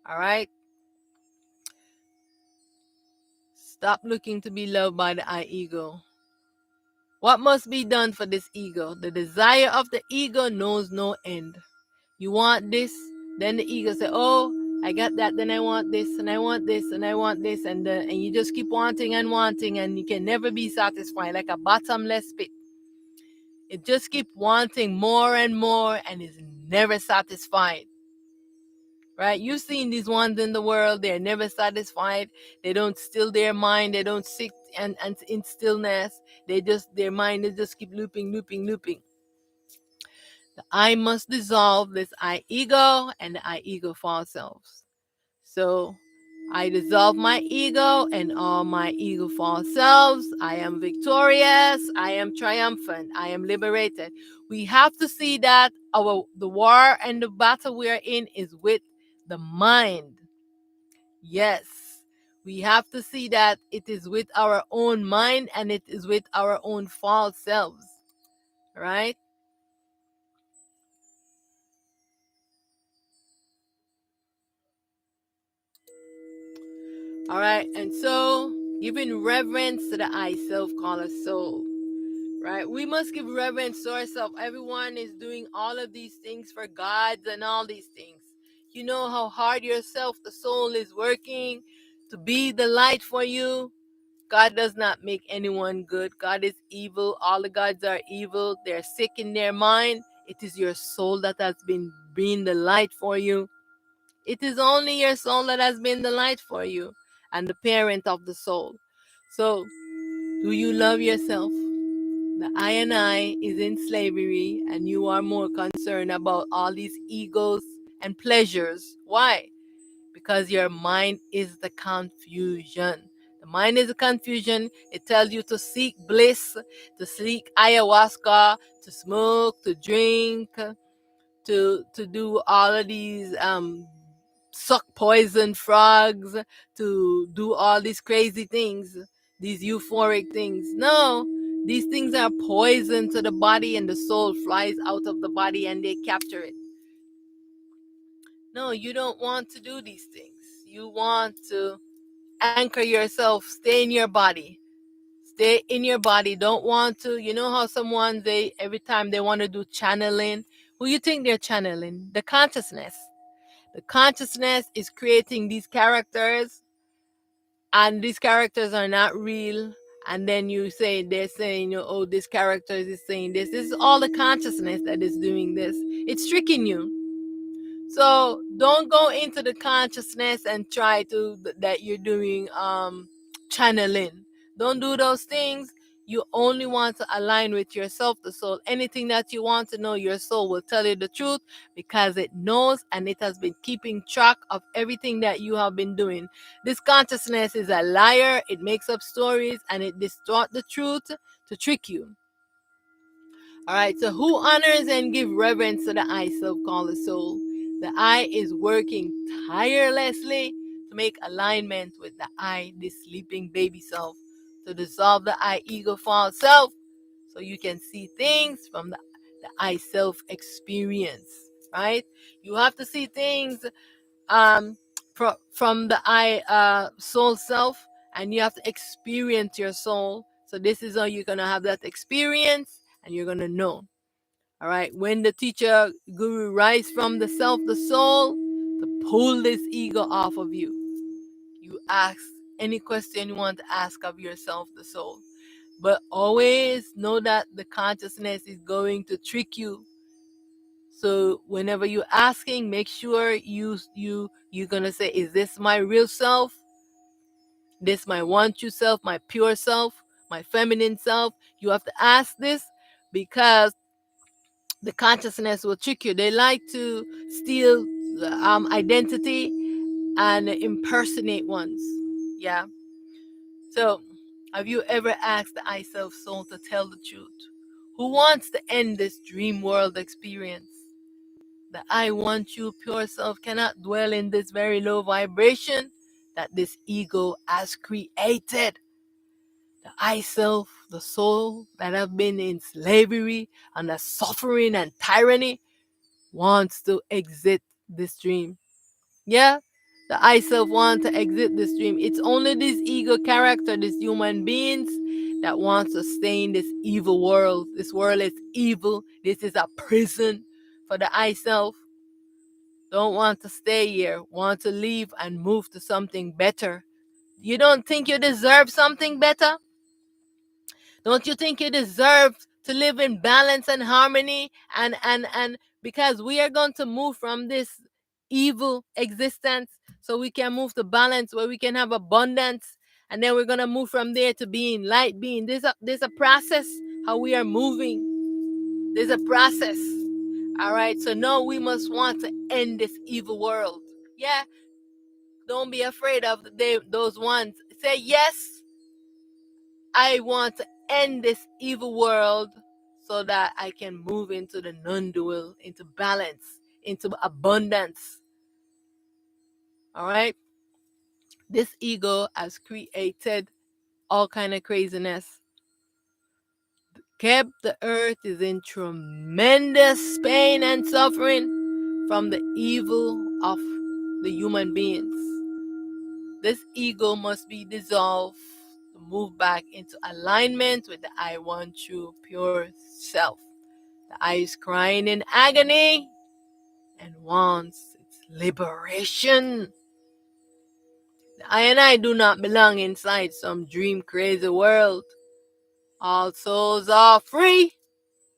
All right? Stop looking to be loved by the I ego. What must be done for this ego? The desire of the ego knows no end. You want this, then the ego say, "Oh, I got that. Then I want this, and I want this, and I want this," and you just keep wanting, and you can never be satisfied, like a bottomless pit. It just keep wanting more and more, and is never satisfied. Right? You've seen these ones in the world, they're never satisfied. They don't still their mind, they don't sit and in stillness. Their mind is just keep looping. The I must dissolve this I ego and the I ego false selves. So I dissolve my ego and all my ego false selves. I am victorious. I am triumphant. I am liberated. We have to see that the war and the battle we are in is with the mind. Yes, we have to see that it is with our own mind and it is with our own false selves, right? All right, and so giving reverence to the I self called a soul, right? We must give reverence to ourselves. Everyone is doing all of these things for gods and all these things. You know how hard yourself, the soul, is working to be the light for you. God does not make anyone good. God is evil. All the gods are evil. They're sick in their mind. It is your soul that has been being the light for you. It is only your soul that has been the light for you and the parent of the soul. So, do you love yourself? The I and I is in slavery, and you are more concerned about all these egos and pleasures. Why? Because your mind is the confusion. The mind is the confusion. It tells you to seek bliss, to seek ayahuasca, to smoke, to drink, to do all of these suck poison frogs, to do all these crazy things, these euphoric things. No, these things are poison to the body, and the soul flies out of the body and they capture it. No, you don't want to do these things. You want to anchor yourself, stay in your body. Stay in your body. Don't want to, you know how someone, they every time they want to do channeling, who you think they're channeling? The consciousness. The consciousness is creating these characters, and these characters are not real. And then you say, they're saying, oh, this character is saying this. This is all the consciousness that is doing this. It's tricking you. So don't go into the consciousness and try to that you're doing channeling. Don't do those things. You only want to align with yourself, the soul. Anything that you want to know, your soul will tell you the truth, because it knows and it has been keeping track of everything that you have been doing. This consciousness is a liar. It makes up stories and it distorts the truth to trick you. All right, so who honors and give reverence to the I self called the soul? The I is working tirelessly to make alignment with the I, this sleeping baby self, to dissolve the I ego false self, so you can see things from the I self experience, right? You have to see things um, from the I soul self, and you have to experience your soul. So this is how you're going to have that experience, and you're going to know. All right. When the teacher guru rise from the self, the soul, to pull this ego off of you, you ask any question you want to ask of yourself, the soul. But always know that the consciousness is going to trick you. So whenever you're asking, make sure you're gonna say, is this my real self? This my want you self, my pure self, my feminine self? You have to ask this, because the consciousness will trick you. They like to steal identity and impersonate ones. Yeah. So, have you ever asked the I self soul to tell the truth? Who wants to end this dream world experience? The I want you pure self cannot dwell in this very low vibration that this ego has created. The I self, the soul that have been in slavery and the suffering and tyranny, wants to exit this dream. Yeah, the I self wants to exit this dream. It's only this ego character, these human beings, that wants to stay in this evil world. This world is evil. This is a prison for the I self. Don't want to stay here. Want to leave and move to something better. You don't think you deserve something better? Don't you think you deserve to live in balance and harmony? And because we are going to move from this evil existence, so we can move to balance where we can have abundance, and then we're going to move from there to being light being. There's a process how we are moving. There's a process. All right. So no, we must want to end this evil world. Yeah. Don't be afraid of those ones. Say yes. I want to end this evil world so that I can move into the non-dual, into balance, into abundance. All right? This ego has created all kind of craziness. Kept the earth is in tremendous pain and suffering from the evil of the human beings. This ego must be dissolved. to move back into alignment with the I One True Pure Self. The I is crying in agony and wants its liberation. The I and I do not belong inside some dream crazy world. All souls are free.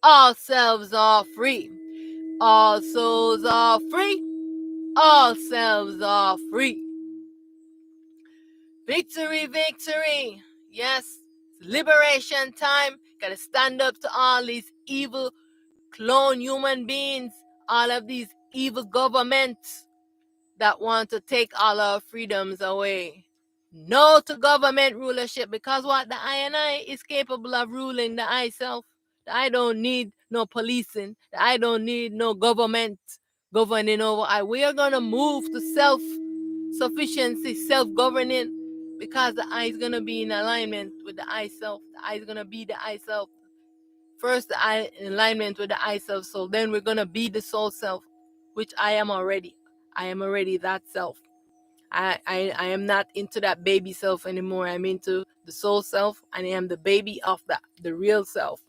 All selves are free. All souls are free. All selves are free. Victory, victory. Yes, it's liberation time. Gotta stand up to all these evil clone human beings, all of these evil governments that want to take all our freedoms away. No to government rulership, because what? The I and I is capable of ruling the I self. The I don't need no policing. The I don't need no government governing over I. We are going to move to self-sufficiency, self-governing, because the I is going to be in alignment with the I self. The I is going to be the I self. First, the I in alignment with the I self. So then we're going to be the soul self, which I am already. I am already that self. I am not into that baby self anymore. I'm into the soul self, and I am the baby of the real self.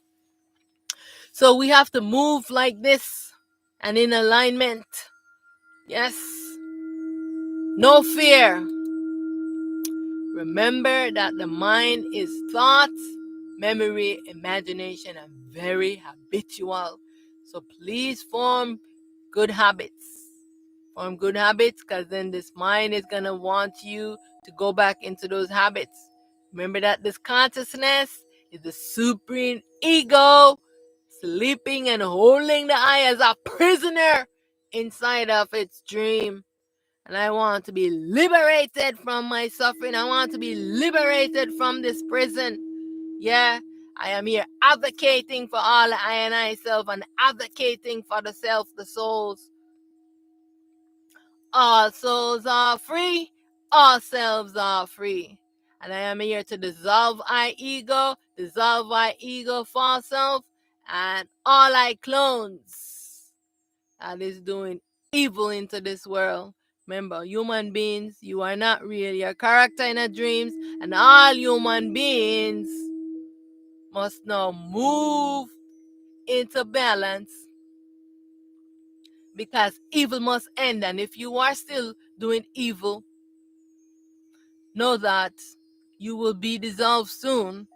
So we have to move like this and in alignment. Yes. No fear. Remember that the mind is thoughts, memory, imagination, and very habitual. So please form good habits. Form good habits, because then this mind is going to want you to go back into those habits. Remember that this consciousness is the supreme ego sleeping and holding the I as a prisoner inside of its dream. And I want to be liberated from my suffering. I want to be liberated from this prison. Yeah, I am here advocating for all the I and I self, and advocating for the self, the souls. All souls are free. All selves are free. And I am here to dissolve I ego, dissolve I ego false self, and all I clones that is doing evil into this world. Remember, human beings, you are not real. Your character in a dreams, and all human beings must now move into balance, because evil must end. And if you are still doing evil, know that you will be dissolved soon.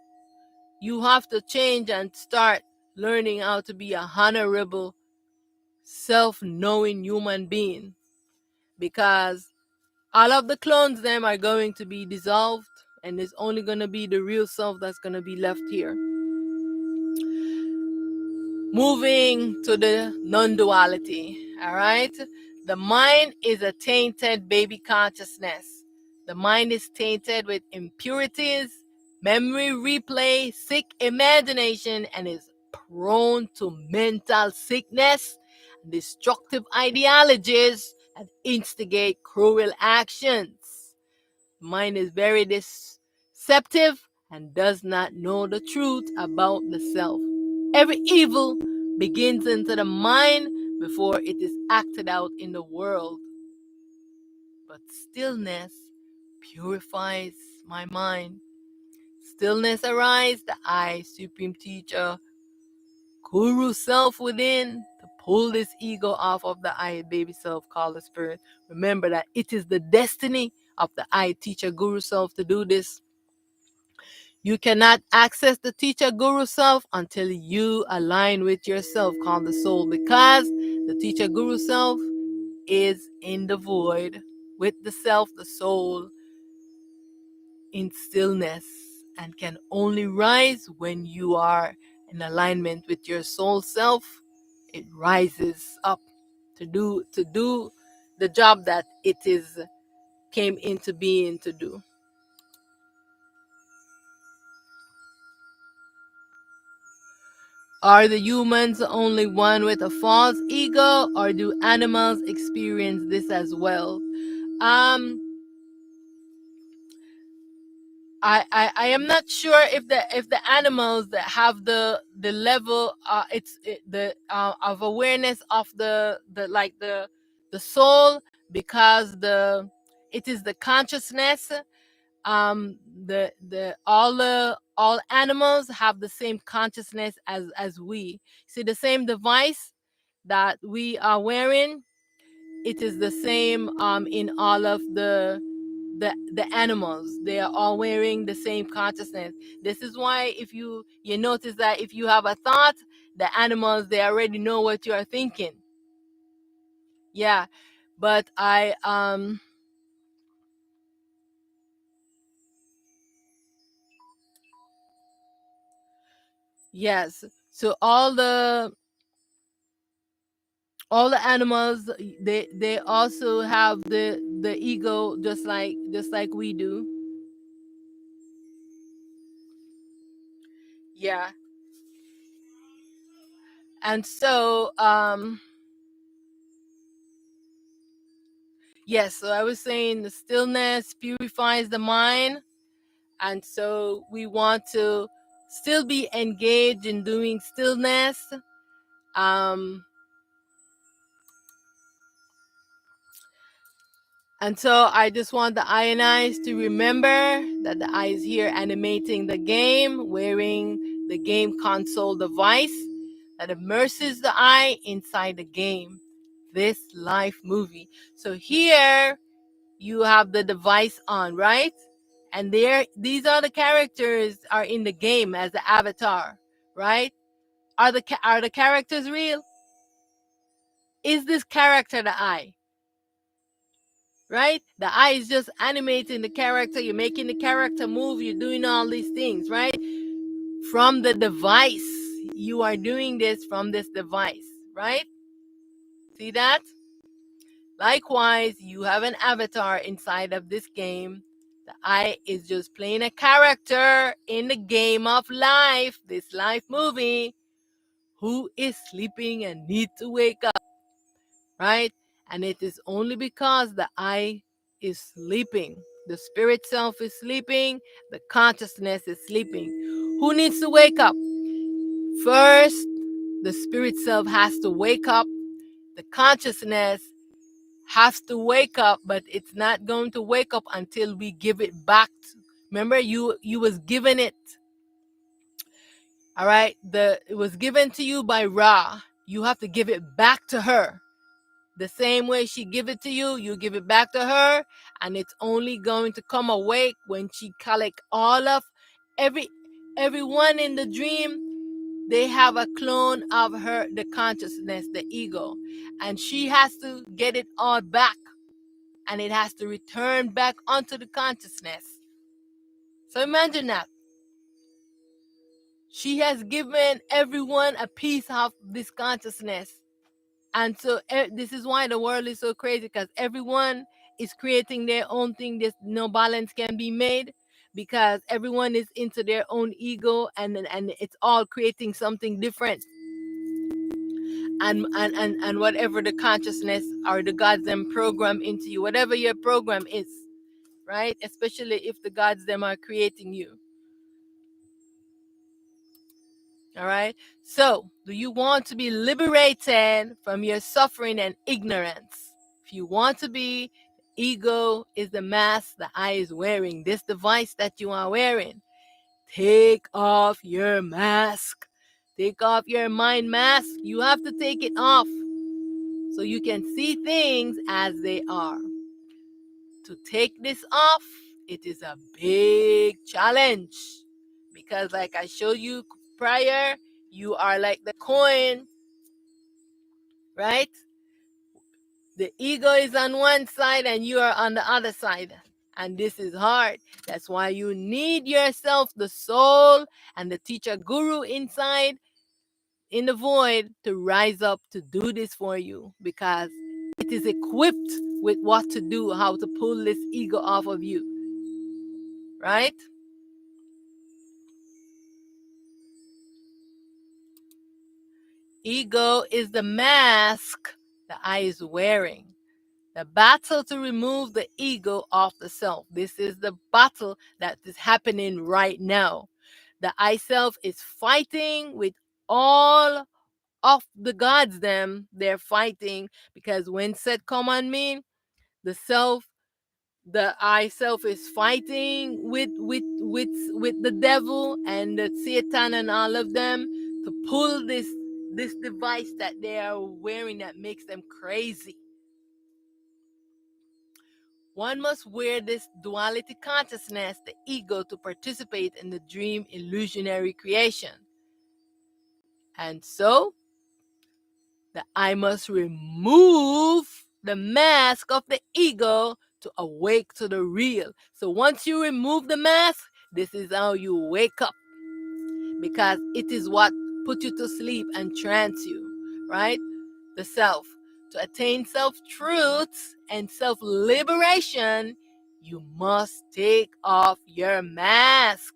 You have to change and start learning how to be a honorable, self-knowing human being, because all of the clones them are going to be dissolved, and it's only going to be the real self that's going to be left here. Moving to the non-duality, all right? The mind is a tainted baby consciousness. The mind is tainted with impurities, memory replay, sick imagination, and is prone to mental sickness, destructive ideologies, and instigate cruel actions. Mind is very deceptive and does not know the truth about the self. Every evil begins into the mind before it is acted out in the world. But stillness purifies my mind. Stillness arise, the I, Supreme Teacher, Guru Self within, to pull this ego off of the I, baby self called the Spirit. Remember that it is the destiny of the I, Teacher, Guru Self to do this. You cannot access the Teacher Guru Self until you align with yourself, called the soul, because the Teacher Guru Self is in the void with the self, the soul, in stillness, and can only rise when you are in alignment with your soul self. It rises up to do the job that it is came into being to do. Are the humans the only one with a false ego, or do animals experience this as well? I am not sure if the animals that have the level the of awareness of the like the soul, because it is the consciousness. All animals have the same consciousness as we. See, the same device that we are wearing, it is the same in all of the animals. They are all wearing the same consciousness. This is why if you notice that if you have a thought, the animals, they already know what you are thinking. Yeah. But yes, so all the animals, they also have the ego, just like we do. Yeah. And so yes, so I was saying the stillness purifies the mind, and so we want to still be engaged in doing stillness. um And so I just want the I and I's to remember that the I is here animating the game, wearing the game console device that immerses the I inside the game, this life movie. So here you have the device on, right? And these are the characters are in the game as the avatar, right? Are the characters real? Is this character the I? Right? The eye is just animating the character. You're making the character move. You're doing all these things, right? From the device. You are doing this from this device, right? See that? Likewise, you have an avatar inside of this game. The eye is just playing a character in the game of life, this life movie, who is sleeping and need to wake up, right? And it is only because the I is sleeping. The spirit self is sleeping. The consciousness is sleeping. Who needs to wake up? First, the spirit self has to wake up. The consciousness has to wake up, but it's not going to wake up until we give it back. Remember, you was given it. All right, it was given to you by Ra. You have to give it back to her. The same way she give it to you, you give it back to her, and it's only going to come awake when she collect all of everyone in the dream. They have a clone of her, the consciousness, the ego, and she has to get it all back, and it has to return back onto the consciousness. So imagine that. She has given everyone a piece of this consciousness. And so this is why the world is so crazy, because everyone is creating their own thing. There's no balance can be made because everyone is into their own ego, and it's all creating something different. And whatever the consciousness or the gods them program into you, whatever your program is, right? Especially if the gods them are creating you. All right. So, do you want to be liberated from your suffering and ignorance? If you want to be, ego is the mask the I is wearing. This device that you are wearing. Take off your mask. Take off your mind mask. You have to take it off so you can see things as they are. To take this off, it is a big challenge because, like I showed you prior, you are like the coin, right? The ego is on one side and you are on the other side. And this is hard. That's why you need yourself, the soul, and the teacher guru inside in the void to rise up to do this for you, because it is equipped with what to do, how to pull this ego off of you, right? Ego is the mask the I is wearing. The battle to remove the ego off the self. This is the battle that is happening right now. The I self is fighting with all of the gods them. They're fighting because when said come on me, the self the I self is fighting with the devil and the Satan and all of them to pull this device that they are wearing that makes them crazy. One must wear this duality consciousness, the ego, to participate in the dream illusionary creation. And so, the I must remove the mask of the ego to awake to the real. So once you remove the mask, this is how you wake up, because it is what put you to sleep and trance you, right? The self. To attain self-truth and self-liberation, you must take off your mask.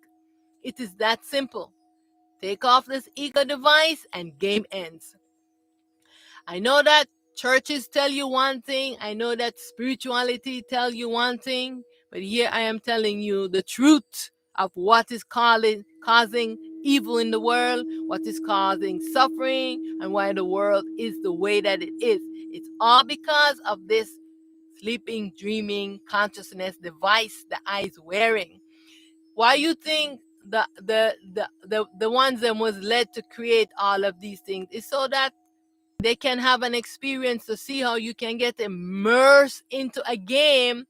It is that simple. Take off this ego device and game ends. I know that churches tell you one thing. I know that spirituality tell you one thing. But here I am telling you the truth of what is causing evil in the world, what is causing suffering, and why the world is the way that it is. It's all because of this sleeping, dreaming consciousness device that I is wearing. Why you think the ones that was led to create all of these things is so that they can have an experience to see how you can get immersed into a game,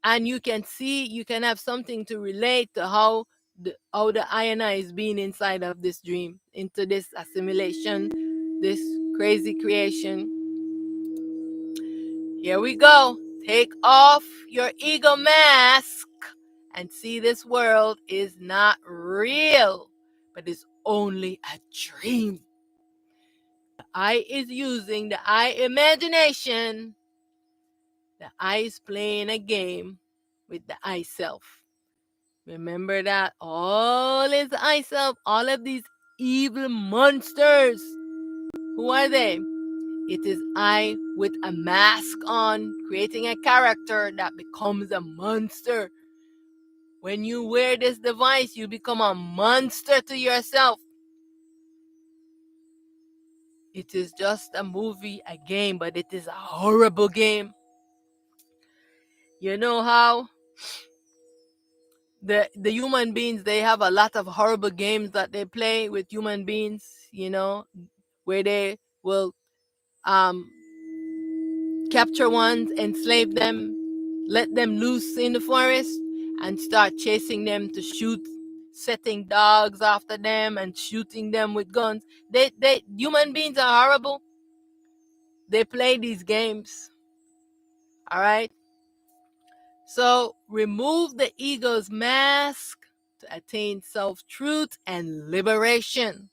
and you can have something to relate to how the I and I is being inside of this dream, into this assimilation, this crazy creation. Here we go. Take off your ego mask and see this world is not real, but it's only a dream. The I is using the I imagination. The I is playing a game with the I self. Remember that all is the I self, all of these evil monsters. Who are they? It is I with a mask on, creating a character that becomes a monster. When you wear this device, you become a monster to yourself. It is just a movie, a game, but it is a horrible game. You know how the human beings, they have a lot of horrible games that they play with human beings, where they will capture ones, enslave them, let them loose in the forest, and start chasing them to shoot, setting dogs after them and shooting them with guns. They human beings are horrible. They play these games. All right. So remove the ego's mask to attain self-truth and liberation.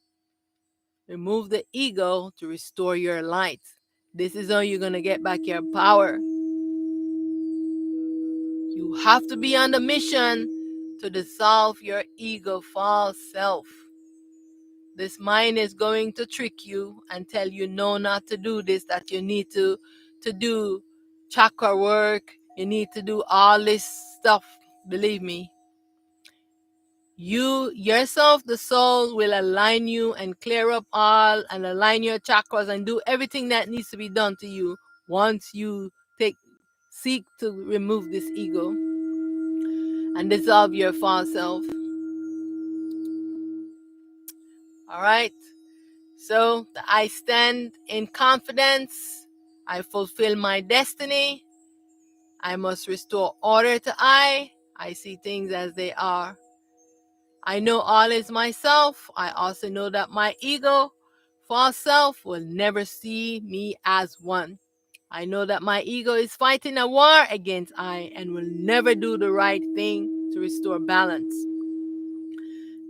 Remove the ego to restore your light. This is how you're going to get back your power. You have to be on the mission to dissolve your ego false self. This mind is going to trick you and tell you no, not to do this, that you need to do chakra work, you need to do all this stuff. Believe me, you yourself, the soul, will align you and clear up all and align your chakras and do everything that needs to be done to you once you seek to remove this ego and dissolve your false self. All right. So I stand in confidence. I fulfill my destiny. I must restore order to I. I see things as they are. I know all is myself. I also know that my ego, false self, will never see me as one. I know that my ego is fighting a war against I and will never do the right thing to restore balance.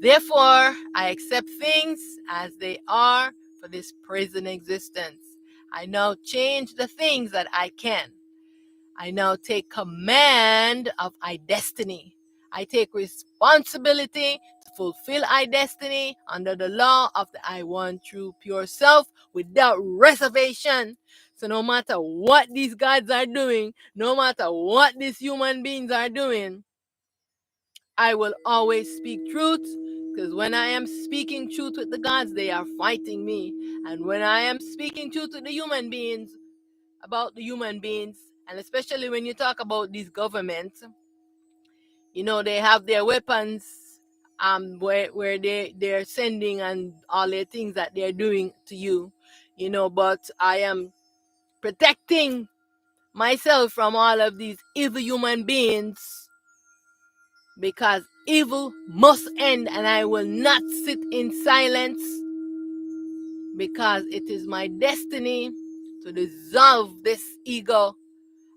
Therefore, I accept things as they are for this present existence. I now change the things that I can. I now take command of my destiny. I take responsibility to fulfill my destiny under the law of the I One True Pure Self without reservation. So no matter what these gods are doing, no matter what these human beings are doing, I will always speak truth, because when I am speaking truth with the gods, they are fighting me. And when I am speaking truth to the human beings, about the human beings, And especially when you talk about these governments, you know, they have their weapons, where they're sending and all the things that they're doing to you, you know. But I am protecting myself from all of these evil human beings, because evil must end, and I will not sit in silence, because it is my destiny to dissolve this ego,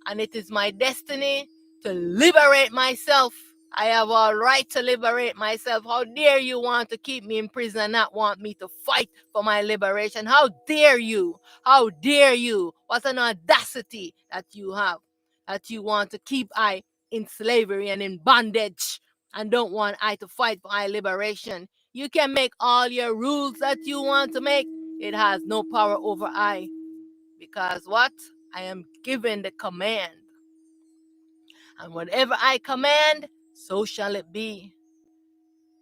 and it is my destiny to liberate myself. I have all right to liberate myself. How dare you want to keep me in prison and not want me to fight for my liberation? How dare you? How dare you? What an audacity that you have, that you want to keep I in slavery and in bondage and don't want I to fight for my liberation. You can make all your rules that you want to make. It has no power over I, because what? I am given the command. And whatever I command, so shall it be.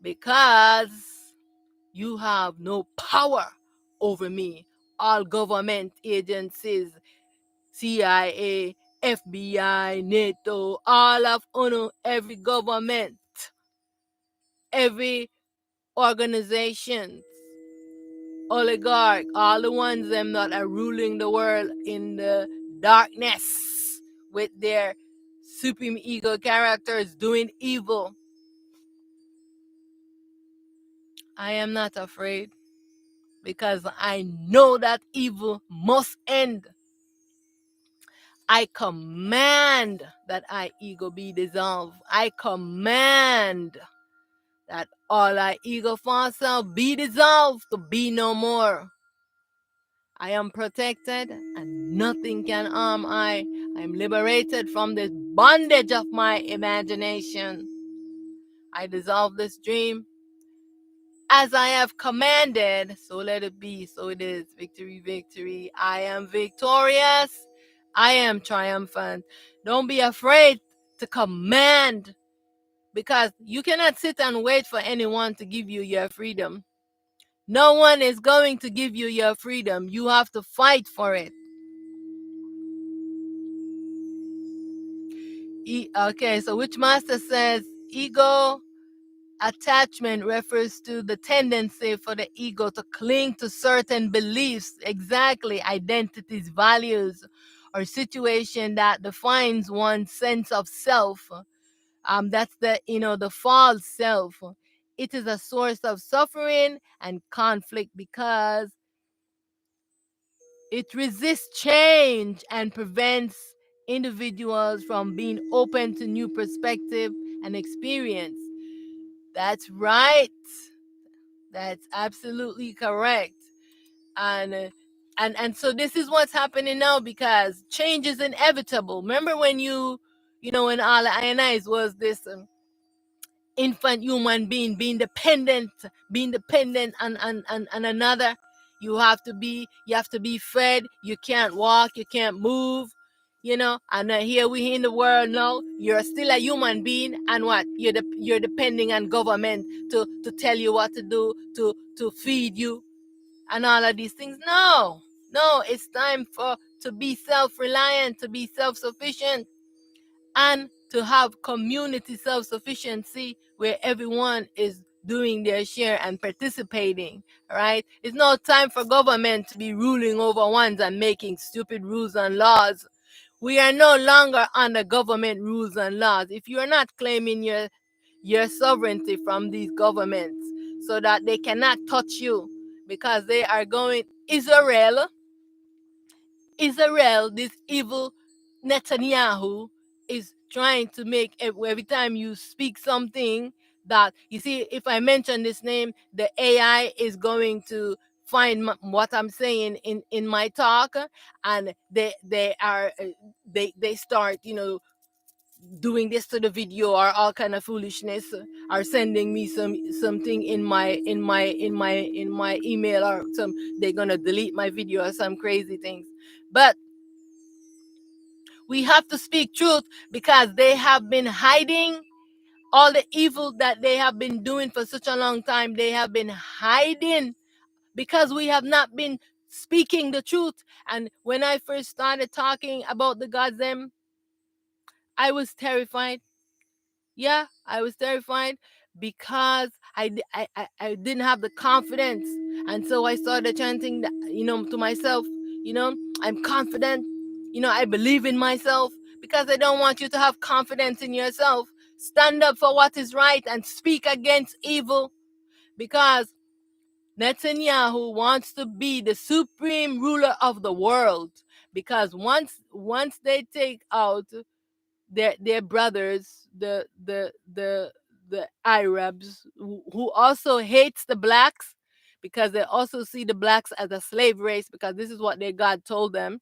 Because you have no power over me. All government agencies, CIA, FBI, NATO, all of UNO, every government, every organization, oligarch, all the ones them that are ruling the world in the darkness with their supreme ego characters doing evil. I am not afraid, because I know that evil must end. I command that I ego be dissolved. I command that all I ego for self be dissolved to be no more. I am protected and nothing can harm I. I am liberated from this bondage of my imagination. I dissolve this dream. As I have commanded, so let it be, so it is. Victory, victory. I am victorious. I am triumphant. Don't be afraid to command, because you cannot sit and wait for anyone to give you your freedom. No one is going to give you your freedom. You have to fight for it. Okay, so Witchmaster says ego attachment refers to the tendency for the ego to cling to certain beliefs, exactly, identities, values, or situation that defines one's sense of self. That's the false self. It is a source of suffering and conflict, because it resists change and prevents individuals from being open to new perspective and experience. That's right. That's absolutely correct. And so this is what's happening now, because change is inevitable. Remember when when all the INIs was this infant human being being dependent on another. You have to be fed. You can't walk, you can't move, and here we in the world now, you're still a human being, and what, you're depending on government to tell you what to do, to feed you and all of these things. No, it's time to be self-reliant, to be self-sufficient, and to have community self-sufficiency where everyone is doing their share and participating, right? It's no time for government to be ruling over ones and making stupid rules and laws. We are no longer under government rules and laws. If you are not claiming your sovereignty from these governments so that they cannot touch you, because they are going Israel, this evil Netanyahu, is trying to make every time you speak something that, you see, if I mention this name, the AI is going to find what I'm saying in my talk, and they start doing this to the video or all kind of foolishness, or sending me something in my email, or they're gonna delete my video or some crazy things. But we have to speak truth, because they have been hiding all the evil that they have been doing for such a long time. They have been hiding because we have not been speaking the truth. And when I first started talking about the gods them, I was terrified. Yeah, I was terrified because I didn't have the confidence. And so I started chanting, to myself, I'm confident. I believe in myself, because I don't want you to have confidence in yourself. Stand up for what is right and speak against evil, because Netanyahu wants to be the supreme ruler of the world. Because once they take out their brothers, the Arabs, who also hates the blacks, because they also see the blacks as a slave race, because this is what their God told them.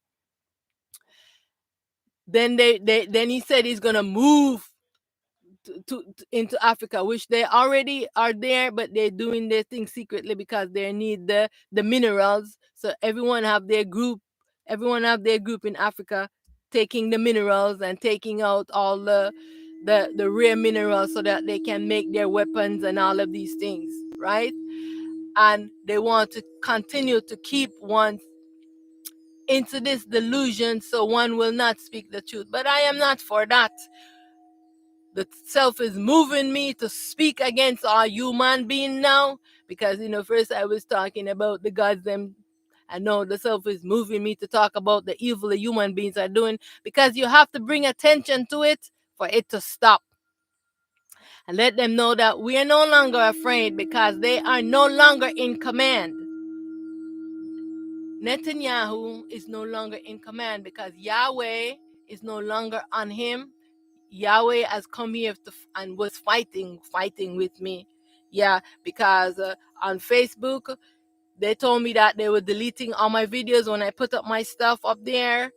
Then he said he's gonna move into Africa, which they already are there, but they're doing their thing secretly because they need the minerals. So everyone have their group in Africa, taking the minerals and taking out all the rare minerals, so that they can make their weapons and all of these things, right? And they want to continue to keep one into this delusion, so one will not speak the truth. But I am not for that. The self is moving me to speak against all human being now, because first I was talking about the gods them. I know the self is moving me to talk about the evil the human beings are doing, because you have to bring attention to it for it to stop, and let them know that we are no longer afraid, because they are no longer in command. Netanyahu is no longer in command, because Yahweh is no longer on him. Yahweh has come here and was fighting with me. Yeah, because on Facebook, they told me that they were deleting all my videos when I put up my stuff up there.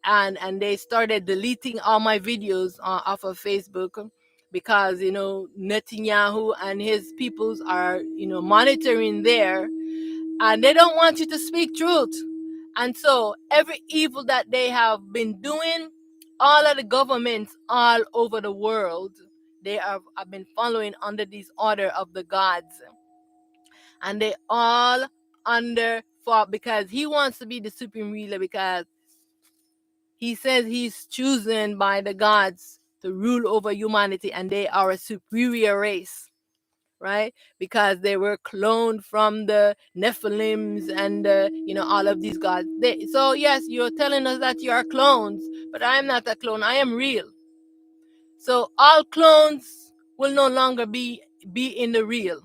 And they started deleting all my videos off of Facebook, because, Netanyahu and his peoples are, monitoring there. And they don't want you to speak truth. And so every evil that they have been doing, all of the governments all over the world, they have been following under this order of the gods. And they all under for, because he wants to be the supreme ruler, because he says he's chosen by the gods to rule over humanity, and they are a superior race, right? Because they were cloned from the Nephilims and all of these gods. So yes, you're telling us that you are clones, but I am not a clone. I am real. So all clones will no longer be in the real.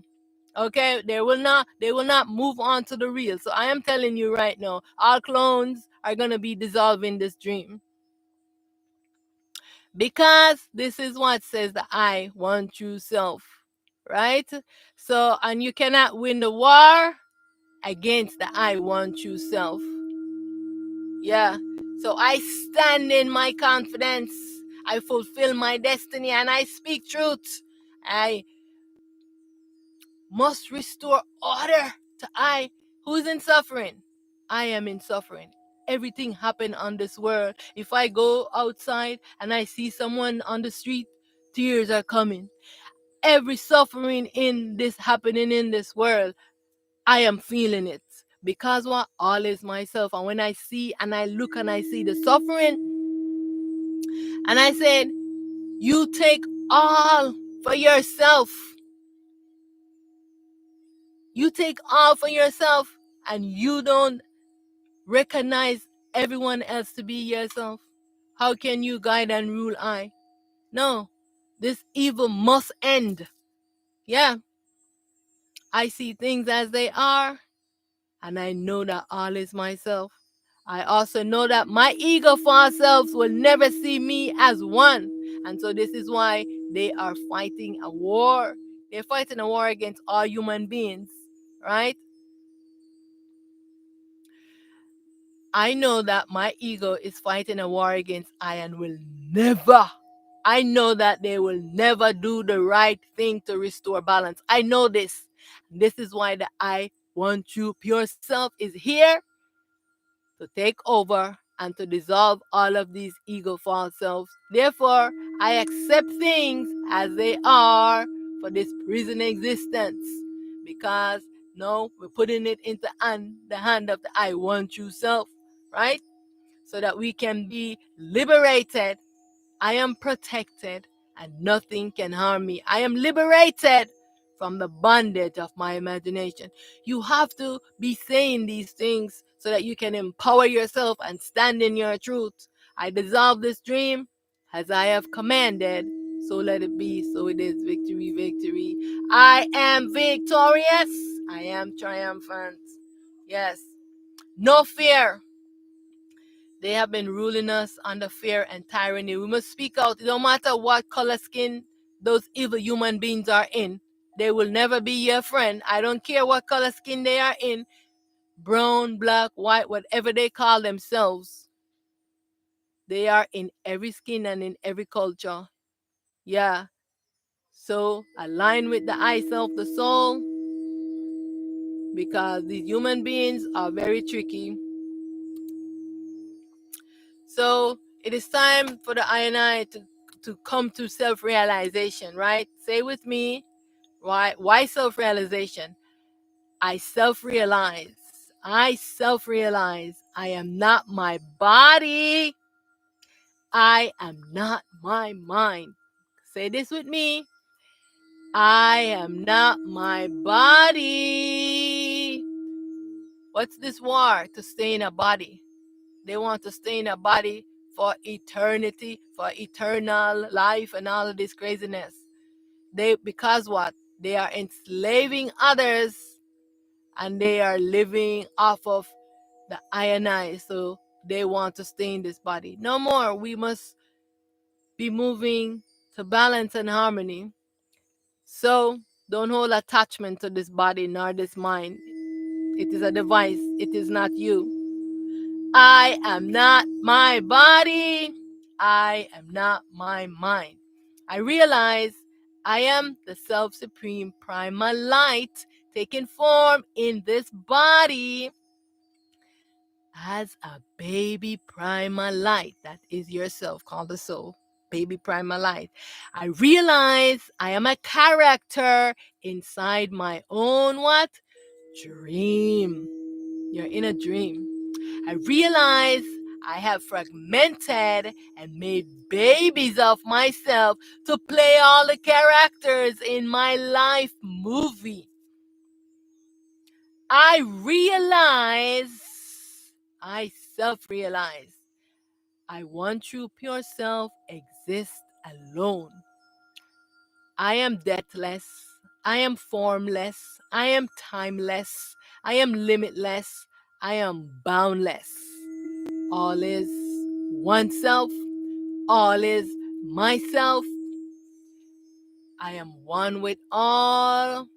Okay, they will not move on to the real. So I am telling you right now, all clones are gonna be dissolving this dream. Because this is what says the I, one true self, right? So, and you cannot win the war against the I, one true self. Yeah. So I stand in my confidence. I fulfill my destiny and I speak truth. I must restore order to I, who's in suffering. I am in suffering. Everything happened on this world. If I go outside and I see someone on the street, tears are coming. Every suffering in this happening in this world, I am feeling it. Because what? All is myself. And when I see and I look and I see the suffering, and I said, you take all for yourself. You take all for yourself, and you don't recognize everyone else to be yourself. How can you guide and rule I? No, this evil must end. Yeah, I see things as they are, and I know that all is myself. I also know that my ego false selves will never see me as one. And so this is why they are fighting a war. They're fighting a war against all human beings, right? I know that my ego is fighting a war against I and will never. I know that they will never do the right thing to restore balance. I know this. This is why the I want you pure self is here to take over and to dissolve all of these ego false selves. Therefore, I accept things as they are for this prison existence, because no, we're putting it into the hand of the I want you self, right? So that we can be liberated I am protected and nothing can harm me. I am liberated from the bondage of my imagination. You have to be saying these things so that you can empower yourself and stand in your truth. I dissolve this dream as I have commanded. So let it be. So it is. Victory, victory. I am victorious. I am triumphant. Yes. No fear. They have been ruling us under fear and tyranny. We must speak out. No matter what color skin those evil human beings are in, they will never be your friend. I don't care what color skin they are in, brown, black, white, whatever they call themselves. They are in every skin and in every culture. Yeah. So align with the I self, the soul, because these human beings are very tricky. So it is time for the I and I to come to self-realization, right? Say with me, right? Why self-realization? I self-realize. I self-realize I am not my body. I am not my mind. Say this with me. I am not my body. What's this war to stay in a body? They want to stay in a body for eternity, for eternal life and all of this craziness. Because what? They are enslaving others and they are living off of the I and I. So they want to stay in this body. No more. We must be moving to balance and harmony. So don't hold attachment to this body nor this mind. It is a device. It is not you. I am not my body. I am not my mind. I realize I am the self-supreme primal light taking form in this body as a baby primal light. That is yourself, called the soul. Baby primal light. I realize I am a character inside my own what? Dream. You're in a dream. I realize I have fragmented and made babies of myself to play all the characters in my life movie. I self-realize, I one true pure self exists alone. I am deathless. I am formless. I am timeless. I am limitless. I am boundless. All is oneself. All is myself. I am one with all.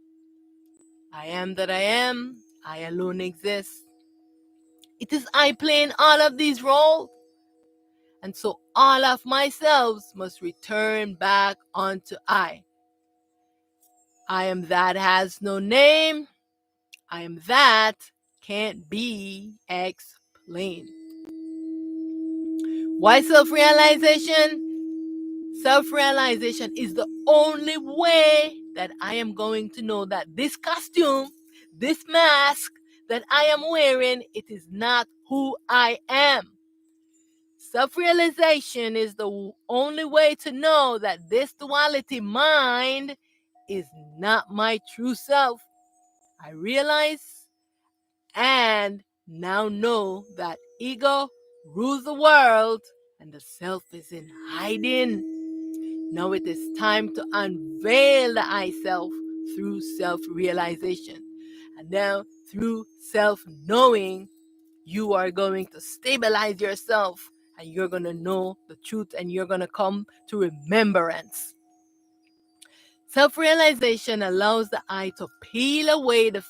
I am that I am. I alone exist. It is I playing all of these roles. And so all of myself must return back unto I. I am that has no name. I am that can't be explained. Why self-realization? Self-realization is the only way that I am going to know that this costume, this mask that I am wearing, it is not who I am. Self-realization is the only way to know that this duality mind is not my true self. I realize and now know that ego rules the world and the self is in hiding. Now it is time to unveil the I self through self-realization. And now through self-knowing, you are going to stabilize yourself and you're going to know the truth and you're going to come to remembrance. Self-realization allows the I to peel away the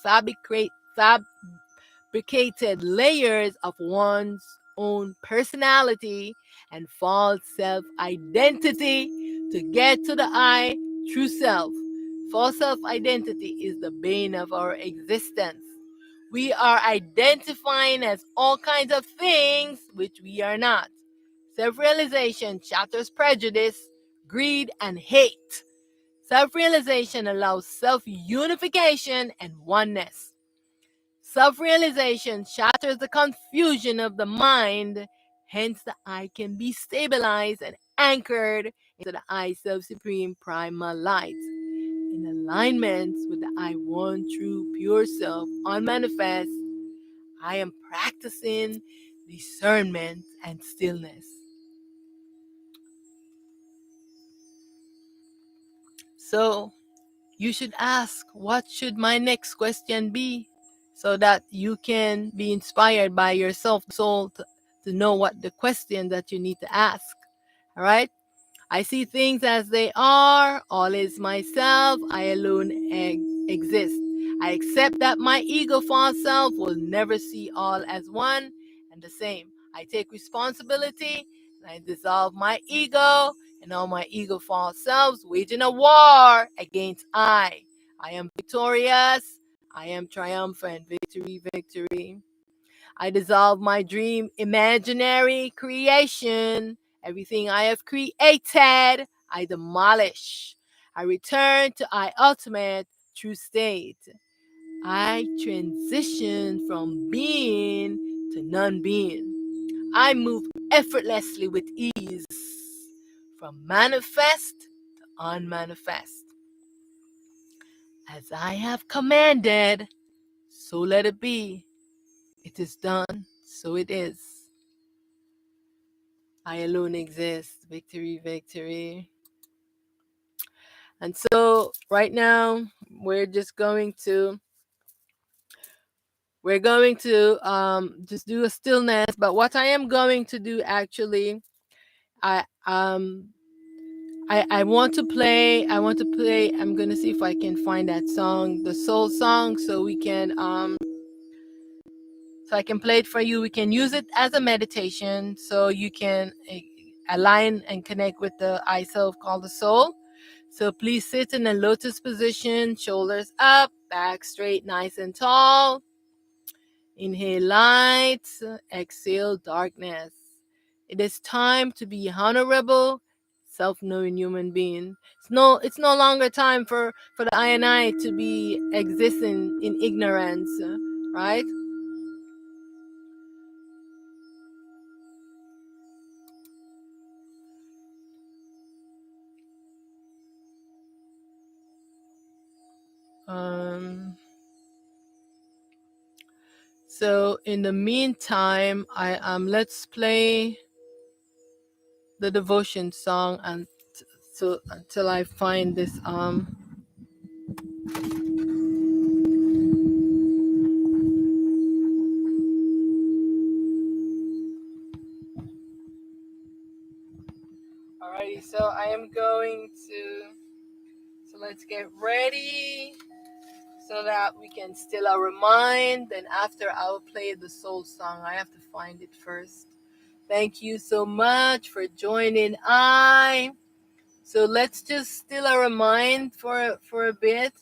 fabricated layers of one's own personality and false self-identity to get to the I, true self. False self-identity is the bane of our existence. We are identifying as all kinds of things which we are not. Self-realization shatters prejudice, greed, and hate. Self-realization allows self-unification and oneness. Self-realization shatters the confusion of the mind Hence, the I can be stabilized and anchored into the I Self Supreme Primal Light, in alignment with the I One True Pure Self on manifest. I am practicing discernment and stillness. So you should ask, what should my next question be? So that you can be inspired by yourself, soul, to know what the question that you need to ask. All right? I see things as they are. All is myself. I alone exist. I accept that my ego false self will never see all as one and the same. I take responsibility and I dissolve my ego and all my ego false selves, waging a war against I. I am victorious. I am triumphant. Victory, victory. I dissolve my dream imaginary creation. Everything I have created, I demolish. I return to I ultimate true state. I transition from being to non-being. I move effortlessly with ease from manifest to unmanifest. As I have commanded, so let it be. It is done, so it is. I alone exist. Victory, victory. And so right now we're going to just do a stillness. But what I am going to do actually, I want to play. I'm gonna see if I can find that song, the soul song, so we can so I can play it for you. We can use it as a meditation, so you can align and connect with the I self called the soul. So please sit in a lotus position, shoulders up, back straight, nice and tall. Inhale light, exhale darkness. It is time to be honorable, self-knowing human being. It's no longer time for the I and I to be existing in ignorance, right? So in the meantime, let's play the devotion song until I find this Alrighty, so I am going to, so let's get ready so that we can still our mind. Then after I will play the soul song. I have to find it first. Thank you so much for joining So let's just still our mind for a bit.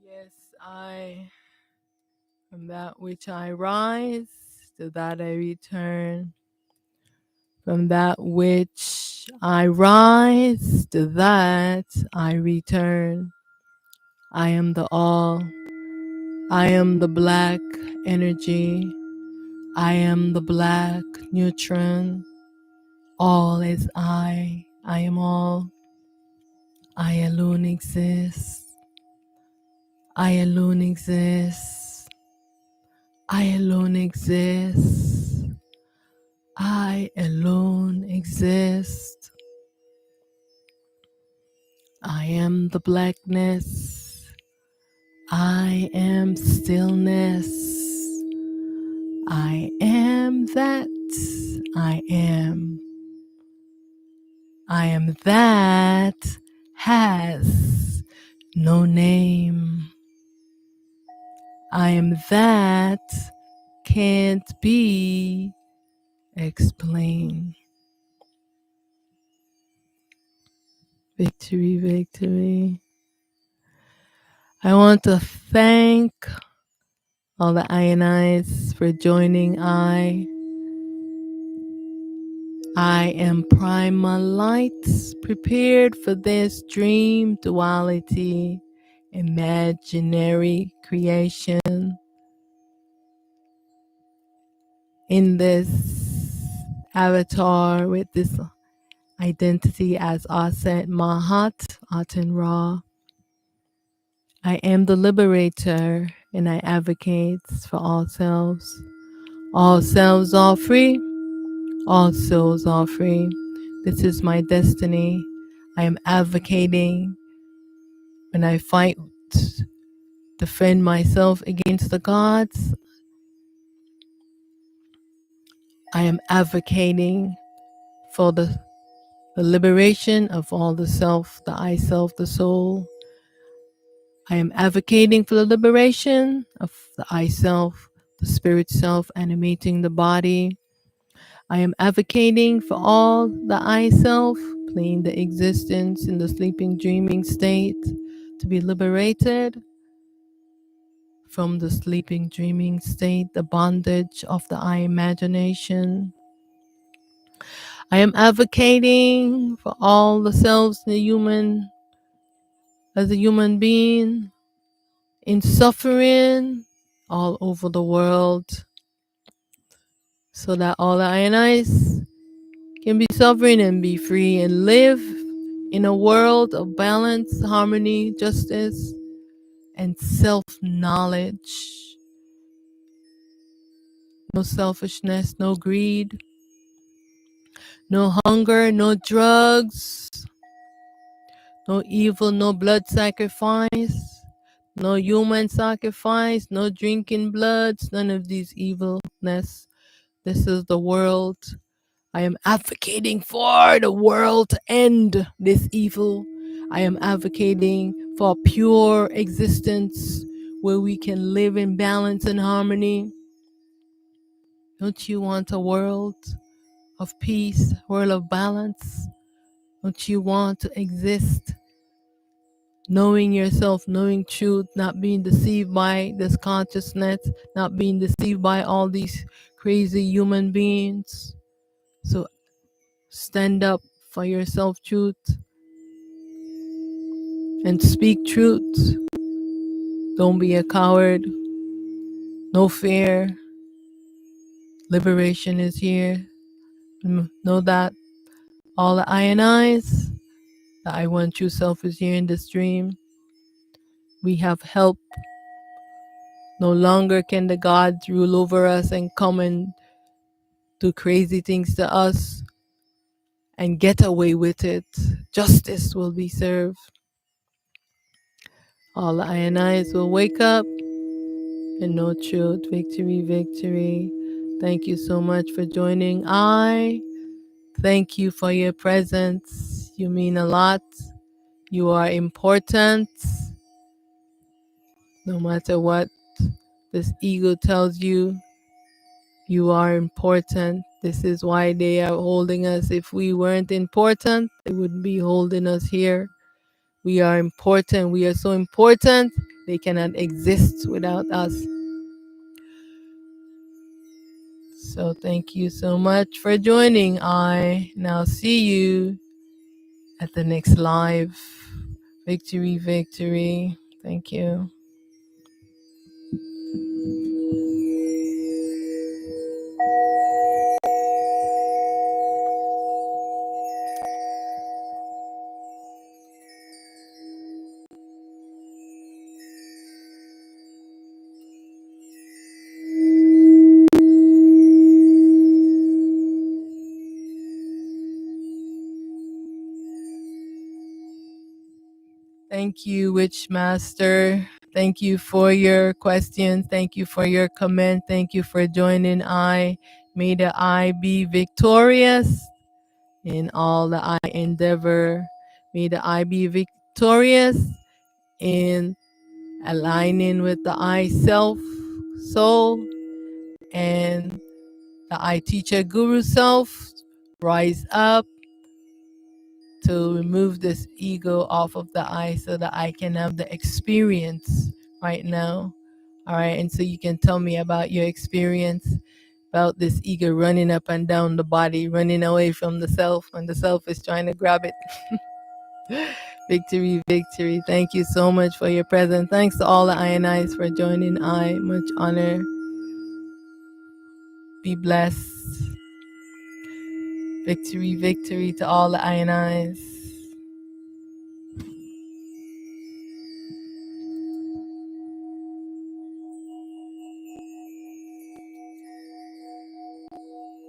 Yes, from that which I rise, to that I return. From that which I rise, to that I return. I am the all. I am the black energy. I am the black neutron. All is I. I am all. I alone exist. I alone exist. I alone exist. I alone exist. I am the blackness. I am stillness. I am that. I am. I am that has no name. I am that can't be explained. Victory, victory. I want to thank all the Ionites for joining. I am Primal Lights, prepared for this dream duality, imaginary creation in this avatar with this identity as Auset Aten Ra. I am the liberator and I advocate for all selves. All selves are free. All souls are free. This is my destiny. I am advocating when I fight, defend myself against the gods. I am advocating for the liberation of all the self, the I self, the soul. I am advocating for the liberation of the I self, the spirit self animating the body. I am advocating for all the I self playing the existence in the sleeping dreaming state to be liberated from the sleeping dreaming state, the bondage of the I imagination. I am advocating for all the selves in the human, as a human being, in suffering all over the world. so that all the ionized can be sovereign and be free and live in a world of balance, harmony, justice, and self-knowledge. No selfishness, no greed, no hunger, no drugs, no evil, no blood sacrifice, no human sacrifice, no drinking bloods, none of these evilness. This is the world. I am advocating for the world to end this evil. I am advocating for pure existence where we can live in balance and harmony. Don't you want a world of peace, world of balance? Don't you want to exist knowing yourself, knowing truth, not being deceived by this consciousness, not being deceived by all these crazy human beings? So stand up for yourself, truth, and speak truth. Don't be a coward. No fear. Liberation is here. Know that all the I and I's, the I One True Self is here in this dream. We have help. No longer can the gods rule over us and come and do crazy things to us and get away with it. Justice will be served. All the I and I's will wake up and know truth. Victory, victory. Thank you so much for joining. I thank you for your presence. You mean a lot. You are important. No matter what this ego tells you, you are important. This is why they are holding us. If we weren't important, they wouldn't be holding us here. We are important. We are so important, they cannot exist without us. So thank you so much for joining. I now see you at the next live. Victory, victory. Thank you. Thank you, Witch Master. Thank you for your questions. Thank you for your comment. Thank you for joining. May the I be victorious in all that I endeavor. May the I be victorious in aligning with the I self, soul, and the I teacher guru self. Rise up to remove this ego off of the I so that I can have the experience right now. All right. And so you can tell me about your experience about this ego running up and down the body, running away from the self when the self is trying to grab it. Victory, victory. Thank you so much for your presence. Thanks to all the INIs for joining. Much honor. Be blessed. Victory, victory to all the INIs.